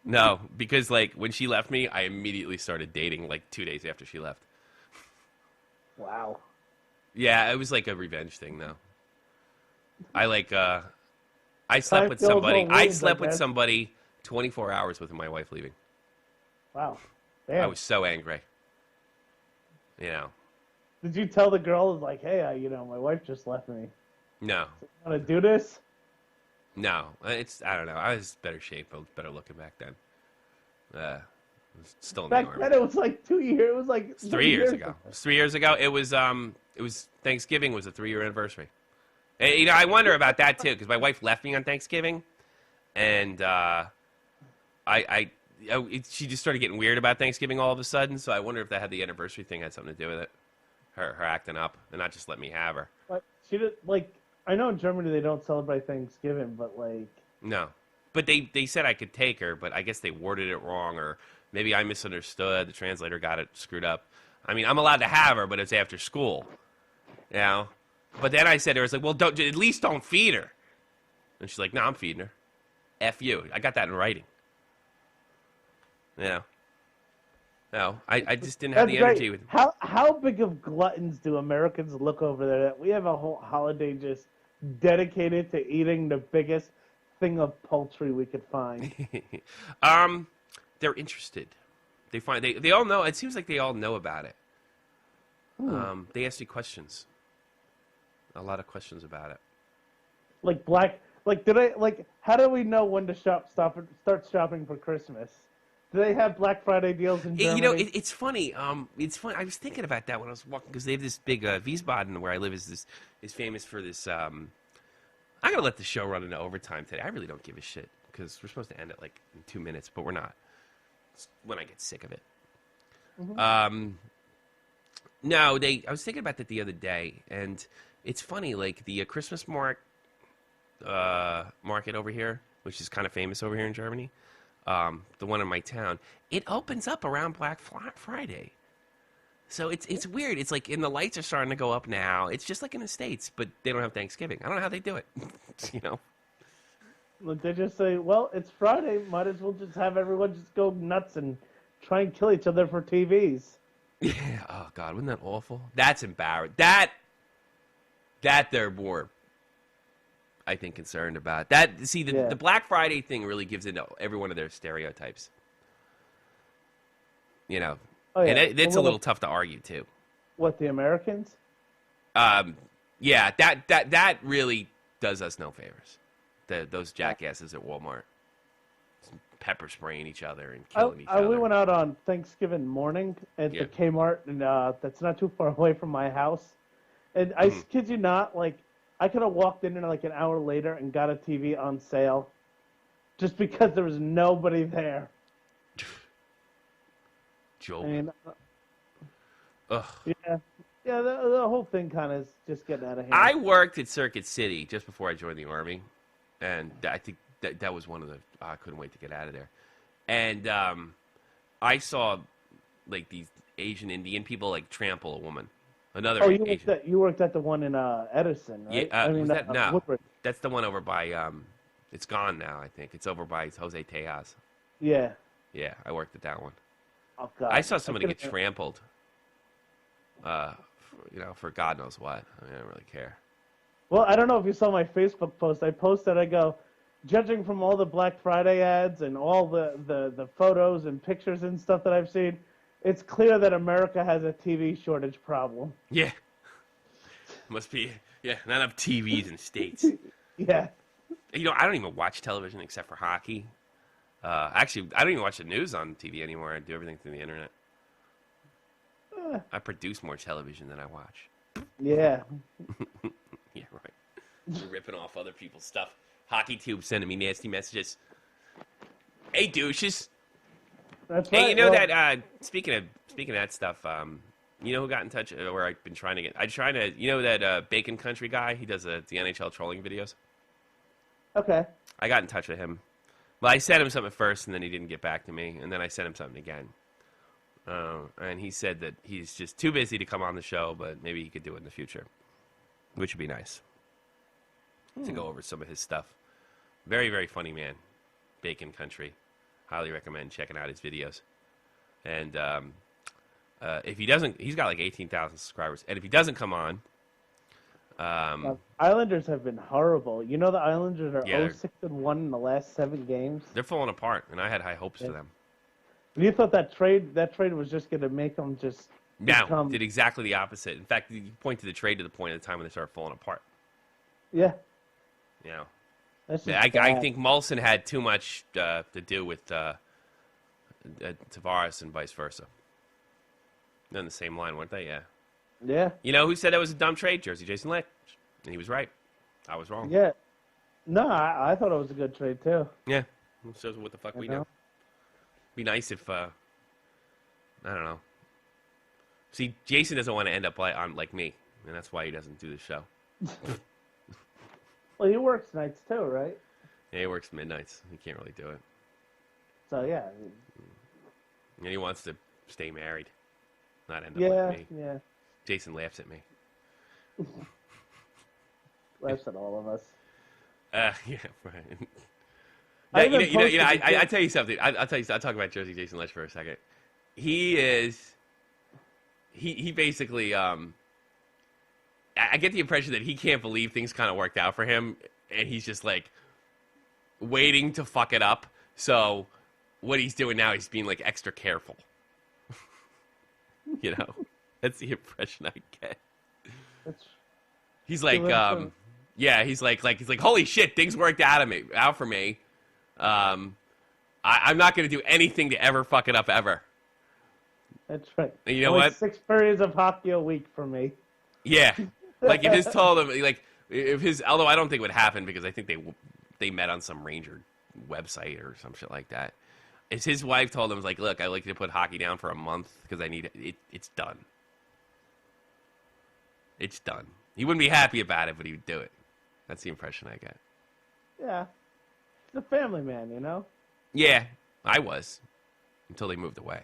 No, because like when she left me, I immediately started dating like 2 days after she left. Wow. Yeah, it was like a revenge thing though. I slept with somebody. I slept with somebody 24 hours with my wife leaving. Wow. Damn. I was so angry. You know. Did you tell the girl, like, hey, my wife just left me. No. Want to do this? No. I don't know. I was better shape. I was better looking back then. I was still in the Back army. then, it was like 2 years. It was like 3 years ago. It was 3 years ago. It was Thanksgiving was a 3-year anniversary. And, I wonder about that too because my wife left me on Thanksgiving, and she just started getting weird about Thanksgiving all of a sudden. So I wonder if that had the anniversary thing had something to do with it. Her acting up and not just let me have her. But she did, like, I know in Germany they don't celebrate Thanksgiving, but like. No, but they said I could take her, but I guess they worded it wrong, or maybe I misunderstood. The translator got it screwed up. I mean, I'm allowed to have her, but it's after school, you know. But then I said to her, I was like, well, at least don't feed her. And she's like, no, I'm feeding her. F you. I got that in writing. You know. No, I just didn't have the energy with it. How big of gluttons do Americans look over there that we have a whole holiday just dedicated to eating the biggest thing of poultry we could find? They're interested. They all know. It seems like they all know about it. They ask you questions. A lot of questions about it. How do we know when to start shopping for Christmas? Do they have Black Friday deals in Germany? You know, it's funny. It's funny. I was thinking about that when I was walking because they have this big Wiesbaden where I live is famous for this. I'm gonna let the show run into overtime today. I really don't give a shit because we're supposed to end it like in 2 minutes, but we're not. It's when I get sick of it. Mm-hmm. No, I was thinking about that the other day, and it's funny. Like the Christmas market over here, which is kind of famous over here in Germany. The one in my town, it opens up around Black Friday. So it's weird. It's like, and the lights are starting to go up now. It's just like in the States, but they don't have Thanksgiving. I don't know how they do it, you know? They just say, well, it's Friday. Might as well just have everyone just go nuts and try and kill each other for TVs. Yeah. Oh, God. Wasn't that awful? That's embarrassing. That they're more, I think, concerned about. The Black Friday thing really gives into every one of their stereotypes. You know? Oh, yeah. And it's a little tough to argue, too. What, the Americans? Yeah, that really does us no favors. Those jackasses at Walmart pepper spraying each other and killing each other. We went out on Thanksgiving morning at the Kmart, and that's not too far away from my house. And I kid you not, like, I could have walked in there like an hour later and got a TV on sale just because there was nobody there. Joel. I mean, ugh. Yeah, the whole thing kind of is just getting out of hand. I worked at Circuit City just before I joined the Army, and I think that was one of the... I couldn't wait to get out of there. And I saw, like, these Asian Indian people, like, trample a woman. Another you worked at the one in Edison, right? Yeah, no. Woodbridge. That's the one over by... it's gone now, I think. It's over by Jose Tejas. Yeah. Yeah, I worked at that one. Oh, God. I saw somebody get trampled. For God knows what. I mean, I don't really care. Well, I don't know if you saw my Facebook post. I go, judging from all the Black Friday ads and all the photos and pictures and stuff that I've seen, it's clear that America has a TV shortage problem. Yeah. Must be, not enough TVs in States. Yeah. You know, I don't even watch television except for hockey. Actually, I don't even watch the news on TV anymore. I do everything through the internet. I produce more television than I watch. Yeah. Yeah, right. You're ripping off other people's stuff. HockeyTube sending me nasty messages. Hey, douches. That's Hey, right. you know well, that, speaking of that stuff, you know who got in touch, where I've been trying to get, you know that Bacon Country guy? He does the NHL trolling videos. Okay. I got in touch with him. Well, I sent him something first, and then he didn't get back to me, and then I sent him something again. And he said that he's just too busy to come on the show, but maybe he could do it in the future, which would be nice to go over some of his stuff. Very, very funny man, Bacon Country. Highly recommend checking out his videos. And if he doesn't, he's got like 18,000 subscribers. And if he doesn't come on, Islanders have been horrible. You know the Islanders are Yeah, 0-6-1 in the last 7 games. they're falling apart, and I had high hopes for them. You thought that trade was just going to make them just Now, become... did exactly the opposite. In fact, you point to the trade to the point at the time when they started falling apart. Yeah. You know, That's just I bad. think Molson had too much to do with Tavares and vice versa. They're in the same line, weren't they? Yeah. Yeah. You know who said that was a dumb trade? Jersey Jason Lick. And he was right. I was wrong. Yeah. No, I thought it was a good trade, too. Yeah. It shows what the fuck we know? know. Be nice if, I don't know. See, Jason doesn't want to end up like me, and that's why he doesn't do the show. Well, he works nights, too, right? Yeah, he works midnights. He can't really do it. So, yeah. And he wants to stay married, not end up Yeah, like me. yeah. Jason laughs at me. Laughs at all of us. Yeah, right. I No, even posted I tell you something. I'll tell you. I'll talk about Jersey Jason Lick for a second. He basically. I get the impression that he can't believe things kind of worked out for him, and he's just like waiting to fuck it up. So what he's doing now, he's being like extra careful. You know, that's the impression I get. He's like, yeah, he's like, holy shit, things worked out for me. I'm not going to do anything to ever fuck it up ever. That's right. And you know Only what? 6 periods of hockey a week for me. Yeah. Like if his told him, like if his, although I don't think it would happen because I think they met on some Ranger website or some shit like that. If his wife told him, like, look, I'd like you to put hockey down for a month because I need it. It's done. It's done. He wouldn't be happy about it, but he would do it. That's the impression I get. Yeah. He's a family man, you know? Yeah, I was. Until they moved away.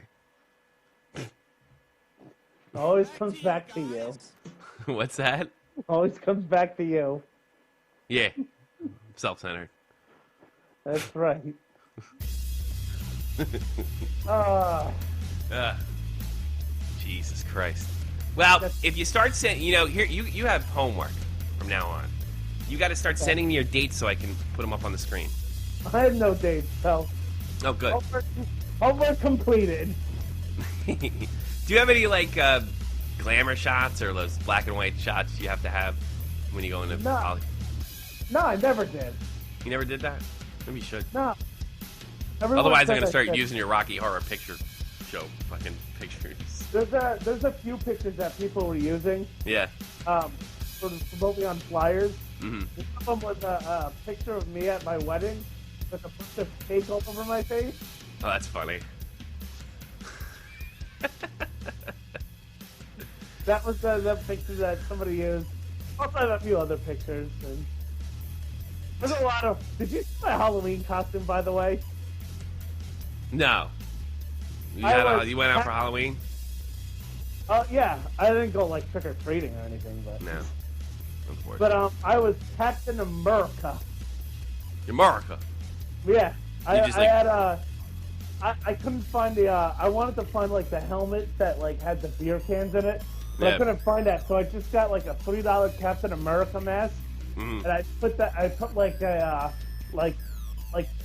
Always comes back to you. What's that? Always comes back to you. Yeah. Self-centered. That's right. Jesus Christ. Well, if you start sending, you know, here you have homework from now on. You got to start sending me your dates so I can put them up on the screen. I have no dates, so Oh, good. homework completed. Do you have any like glamour shots or those black and white shots you have to have when you go into No. college? No, I never did. You never did that? Maybe you should. No. Everyone Otherwise, I'm said gonna I start should. using your Rocky Horror Picture Show fucking pictures. There's a few pictures that people were using. Yeah. For promoting on flyers. Mm-hmm. One of them was a picture of me at my wedding with a bunch of cake all over my face. Oh, that's funny. That was the picture that somebody used. Also, I have a few other pictures. And there's a lot of. Did you see my Halloween costume, by the way? No. You went out for Halloween? Yeah. I didn't go like trick or treating or anything, but. No. Unfortunately. But I was Captain America. America. Yeah. I just, like- had I couldn't find the. I wanted to find like the helmet that like had the beer cans in it, but Yeah. I couldn't find that. So I just got like a $3 Captain America mask, Mm. and I put like a like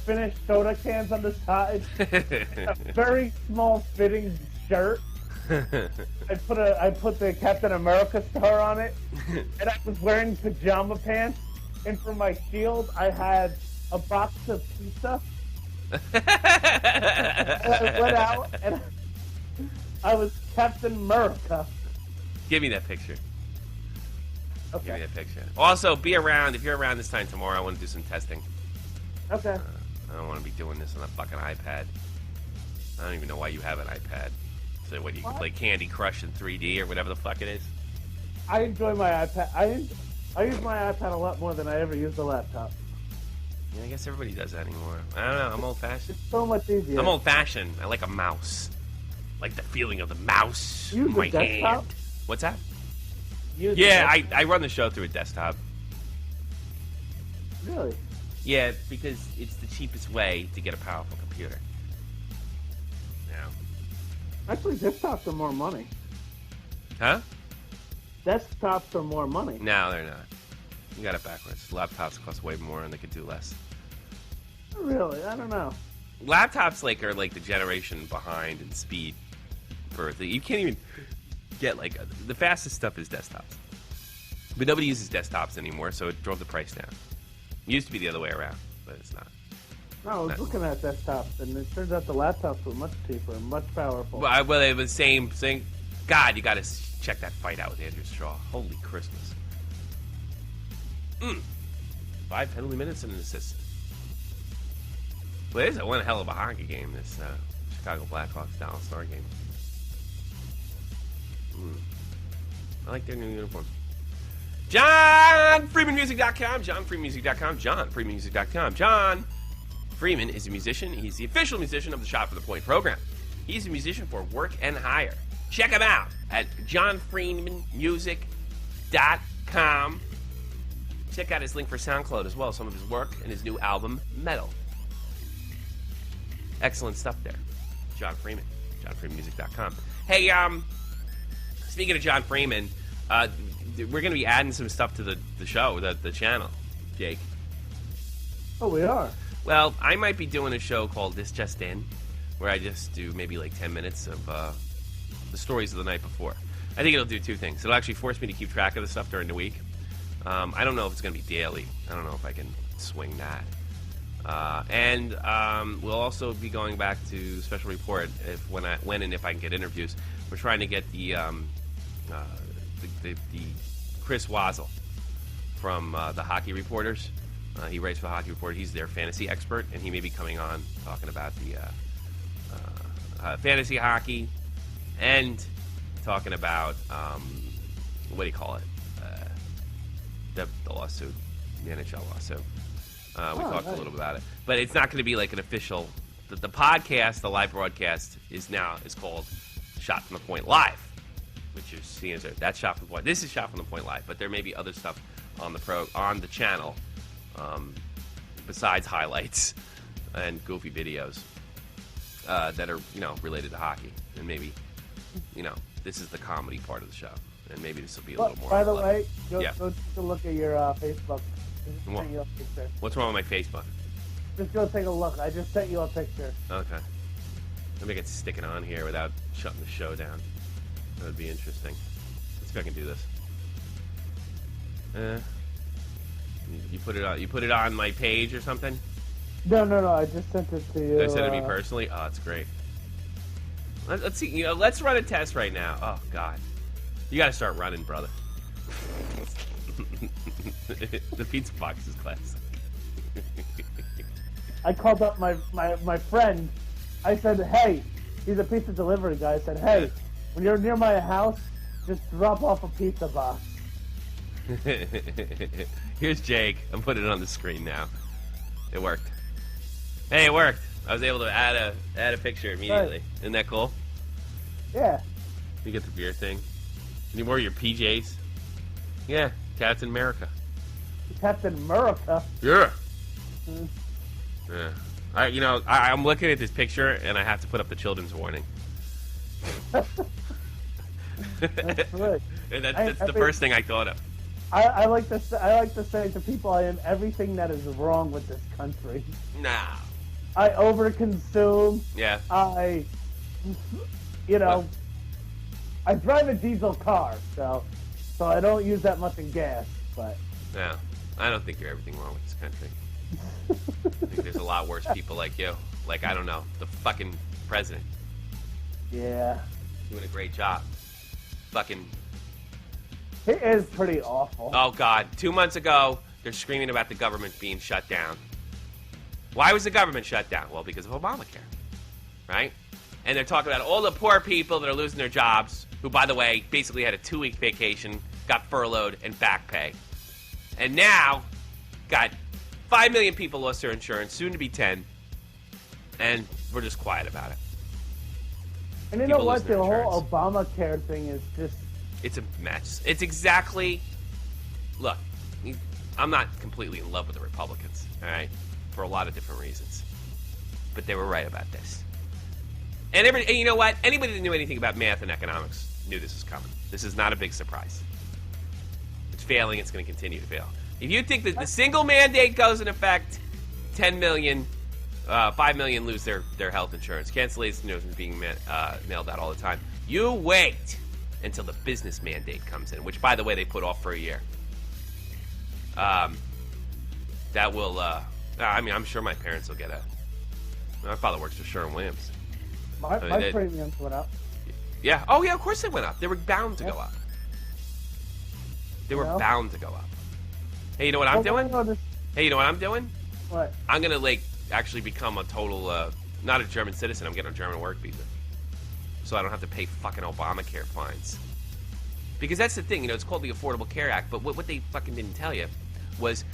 Finnish soda cans on the side, a very small fitting shirt. I put the Captain America star on it, and I was wearing pajama pants. And for my shield, I had a box of pizza. And I went out and I was Captain America. Give me that picture. Okay. Give me that picture. Also, be around. If you're around this time tomorrow, I want to do some testing. Okay. I don't want to be doing this on a fucking iPad. I don't even know why you have an iPad. So what, you can play Candy Crush in 3D or whatever the fuck it is? I enjoy my iPad. I use my iPad a lot more than I ever use the laptop. Yeah, I guess everybody does that anymore. I don't know. I'm old-fashioned. It's so much easier. I'm old-fashioned. I like a mouse. Like the feeling of the mouse You in use my a desktop? hand. What's that? Use Yeah, it. I run the show through a desktop. Really? Yeah, because it's the cheapest way to get a powerful computer. Yeah. Actually, desktops are more money. Huh? Desktops are more money. No, they're not. You got it backwards. Laptops cost way more and they could do less. Really? I don't know. Laptops are like the generation behind in speed. You can't even get the fastest stuff is desktops. But nobody uses desktops anymore, so it drove the price down. It used to be the other way around, but it's not. No, I was looking at desktops, and it turns out the laptops were much cheaper and much powerful. Well, it was the same thing. God, you got to check that fight out with Andrew Straw. Holy Christmas. 5 penalty minutes and an assist. Well, it is one hell of a hockey game, this Chicago Blackhawks Dallas Star game. I like their new uniforms. JohnFreemanMusic.com, JohnFreemanMusic.com, JohnFreemanMusic.com. John Freeman is a musician. He's the official musician of the Shot from the Point program. He's a musician for work and hire. Check him out at JohnFreemanMusic.com. Check out his link for SoundCloud as well, some of his work and his new album, Metal. Excellent stuff there. John Freeman, JohnFreemanMusic.com. Hey, speaking of John Freeman, we're going to be adding some stuff to the show, the channel, Jake. Oh, we are? Well, I might be doing a show called This Just In, where I just do maybe 10 minutes of the stories of the night before. I think it'll do two things. It'll actually force me to keep track of the stuff during the week. I don't know if it's going to be daily. I don't know if I can swing that. And we'll also be going back to Special Report when and if I can get interviews. We're trying to get the Chris Wazzle from the Hockey Reporters. He writes for the Hockey Reporter. He's their fantasy expert, and he may be coming on talking about the fantasy hockey and talking about what do you call it? The lawsuit, the NHL lawsuit. We talked a little bit about it, but it's not going to be like an official. The podcast, the live broadcast, is called Shot from the Point Live, which is the answer. That's Shot from the Point. This is Shot from the Point Live, but there may be other stuff on the channel besides highlights and goofy videos that are related to hockey, and maybe this is the comedy part of the show, and maybe this will be a little more. By the way, go Yeah. take a look at your Facebook. Just What? sent you a picture. What's wrong with my Facebook? Just go take a look. I just sent you a picture. Okay. Let me get sticking on here without shutting the show down. That would be interesting. Let's see if I can do this. You put it on. You put it on my page or something. No. I just sent it to you. Did I send it to me personally? Oh, it's great. Let's see. Let's run a test right now. Oh God, you got to start running, brother. The pizza box is classic. I called up my friend. I said, hey, he's a pizza delivery guy. I said, hey, when you're near my house, just drop off a pizza box. Here's Jake. I'm putting it on the screen now. It worked. Hey, it worked. I was able to add a picture immediately. Right. Isn't that cool? Yeah. You get the beer thing. You wear your PJs. Yeah, Captain America. Captain America. Yeah. Yeah. I'm looking at this picture and I have to put up the children's warning. That's right. And that's the first thing I thought of. I like to say to people, I am everything that is wrong with this country. Nah. I overconsume. Yeah. I drive a diesel car, so I don't use that much in gas. But No, I don't think you're everything wrong with this country. I think there's a lot worse people like you. Like, I don't know, the fucking president. yeah, Doing a great job. Fucking It is pretty awful. Oh, God. 2 months ago, they're screaming about the government being shut down. Why was the government shut down? Well, because of Obamacare, right? And they're talking about all the poor people that are losing their jobs, who, by the way, basically had a 2-week vacation, got furloughed, and back pay. And now, got 5 million people lost their insurance, soon to be 10, and we're just quiet about it. And you People know what? losing their The whole insurance. Obamacare thing is just... It's a mess. It's exactly... Look, I'm not completely in love with the Republicans, all right? For a lot of different reasons. But they were right about this. And you know what? Anybody that knew anything about math and economics knew this was coming. This is not a big surprise. It's failing. It's going to continue to fail. If you think that the single mandate goes in effect, 10 million, 5 million lose their health insurance. Cancellation notices being mailed out all the time. You wait until the business mandate comes in, which, by the way, they put off for a year. That will... I mean, I'm sure my parents will get a... My father works for Sherwin-Williams. My premiums went up. Yeah. Oh, yeah, of course they went up. They were bound to go up. They were bound to go up. Hey, you know what I'm doing? Hey, you know what I'm doing? What? I'm going to, actually become a total, not a German citizen. I'm getting a German work visa. So I don't have to pay fucking Obamacare fines. Because that's the thing, it's called the Affordable Care Act, but what they fucking didn't tell you was...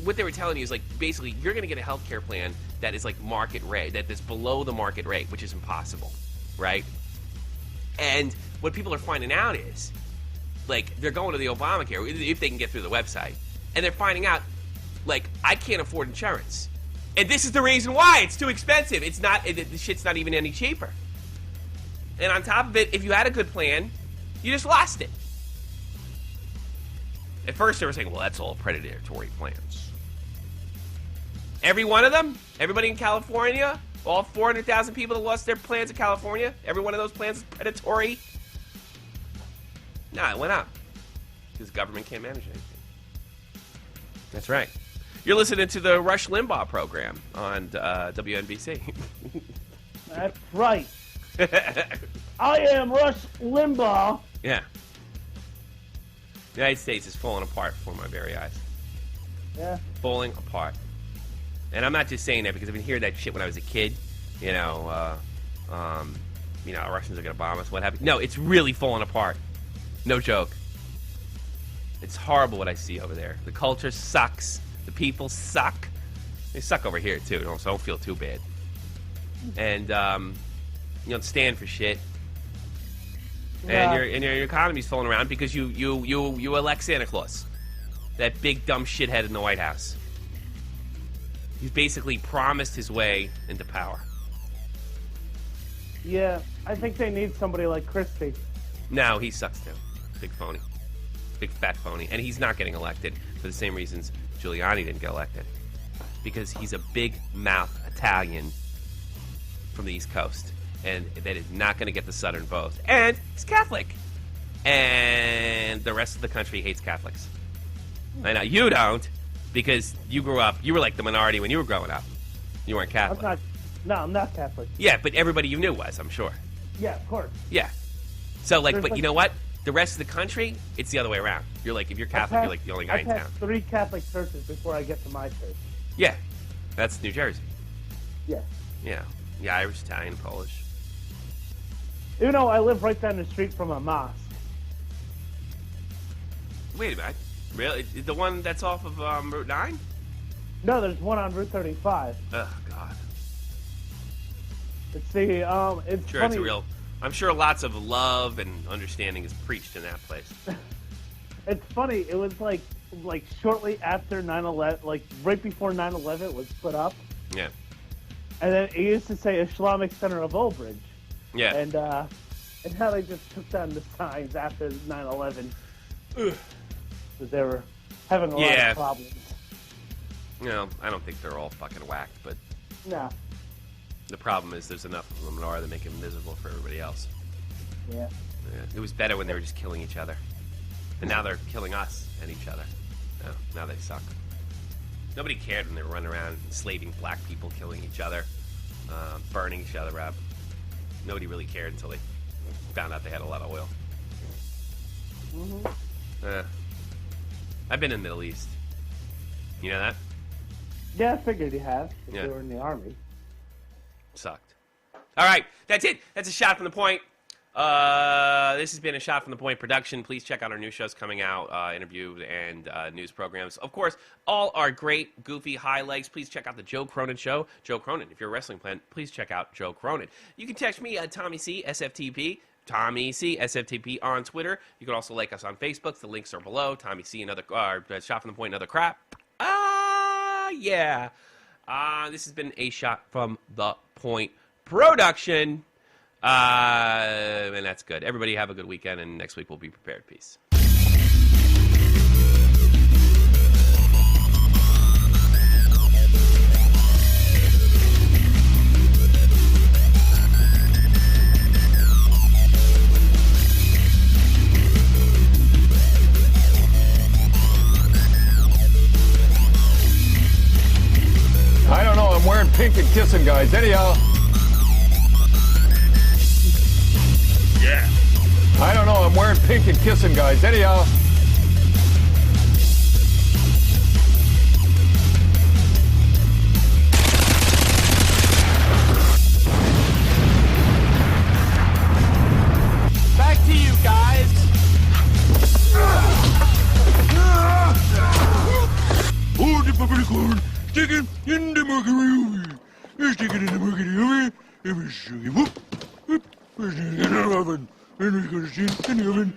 What they were telling you is, basically, you're going to get a health care plan that is, market rate, that is below the market rate, which is impossible, right? And what people are finding out is, they're going to the Obamacare, if they can get through the website, and they're finding out, I can't afford insurance. And this is the reason why. It's too expensive. It's not, the shit's not even any cheaper. And on top of it, if you had a good plan, you just lost it. At first, they were saying, well, that's all predatory plans. Every one of them? Everybody in California? All 400,000 people that lost their plans in California? Every one of those plans is predatory? No, it went up. Because the government can't manage anything. That's right. You're listening to the Rush Limbaugh program on WNBC. That's right. I am Rush Limbaugh. Yeah. The United States is falling apart before my very eyes. Yeah. Falling apart. And I'm not just saying that because I've been hearing that shit when I was a kid. Russians are going to bomb us, what happened? No, it's really falling apart. No joke. It's horrible what I see over there. The culture sucks. The people suck. They suck over here, too, so don't feel too bad. And, you don't stand for shit. Yeah. And your economy's falling around because you elect Santa Claus. That big dumb shithead in the White House. He's basically promised his way into power. Yeah, I think they need somebody like Christie. No, he sucks too. Big phony. Big fat phony. And he's not getting elected for the same reasons Giuliani didn't get elected. Because he's a big mouth Italian from the East Coast. And that is not going to get the Southern vote. And he's Catholic. And the rest of the country hates Catholics. I know you don't, because you grew up, you were like the minority when you were growing up. You weren't Catholic. I'm not Catholic. Yeah, but everybody you knew was, I'm sure. Yeah, of course. Yeah. So, There's but you know what? The rest of the country, it's the other way around. You're like, if you're Catholic, you're like the only guy in town. I passed 3 Catholic churches before I get to my church. Yeah. That's New Jersey. Yeah. Yeah. Yeah, Irish, Italian, Polish. You know, I live right down the street from a mosque. Wait a minute. Really? The one that's off of Route 9? No, there's one on Route 35. Oh, God. It's the, it's Sure, funny. it's a real... I'm sure lots of love and understanding is preached in that place. It's funny. It was like shortly after 9/11, right before 9/11 was put up. Yeah. And then it used to say Islamic Center of Old Bridge. Yeah. And now they just took down the signs after 9/11. Because they were having a lot of problems. No, I don't think they're all fucking whacked, but No. the problem is there's enough of them that make it miserable for everybody else. Yeah. Yeah. It was better when they were just killing each other. And now they're killing us and each other. No, now they suck. Nobody cared when they were running around enslaving black people, killing each other, burning each other up. Nobody really cared until they found out they had a lot of oil. Mm-hmm. I've been in the Middle East. You know that? Yeah, I figured you have. If Yeah. you were in the army. Sucked. All right, that's it. That's a shot from the point. This has been a Shot from the Point production. Please check out our new shows coming out, interview and news programs. Of course, all our great, goofy highlights. Please check out the Joe Cronin Show. Joe Cronin, if you're a wrestling fan, please check out Joe Cronin. You can text me at Tommy C, SFTP. Tommy C, SFTP on Twitter. You can also like us on Facebook. The links are below. Tommy C and other Shot from the Point and other crap. Yeah. This has been a Shot from the Point production. And that's good. Everybody have a good weekend, and next week we'll be prepared. Peace. I don't know, I'm wearing pink and kissing guys. Anyhow. Yeah. I don't know, I'm wearing pink and kissing guys. Anyhow. Back to you guys. Hold the popcorn, stick it in the macaroni. Stick it in the macaroni. Whoop, whoop. Put it in the oven. And it's gonna sit in the oven.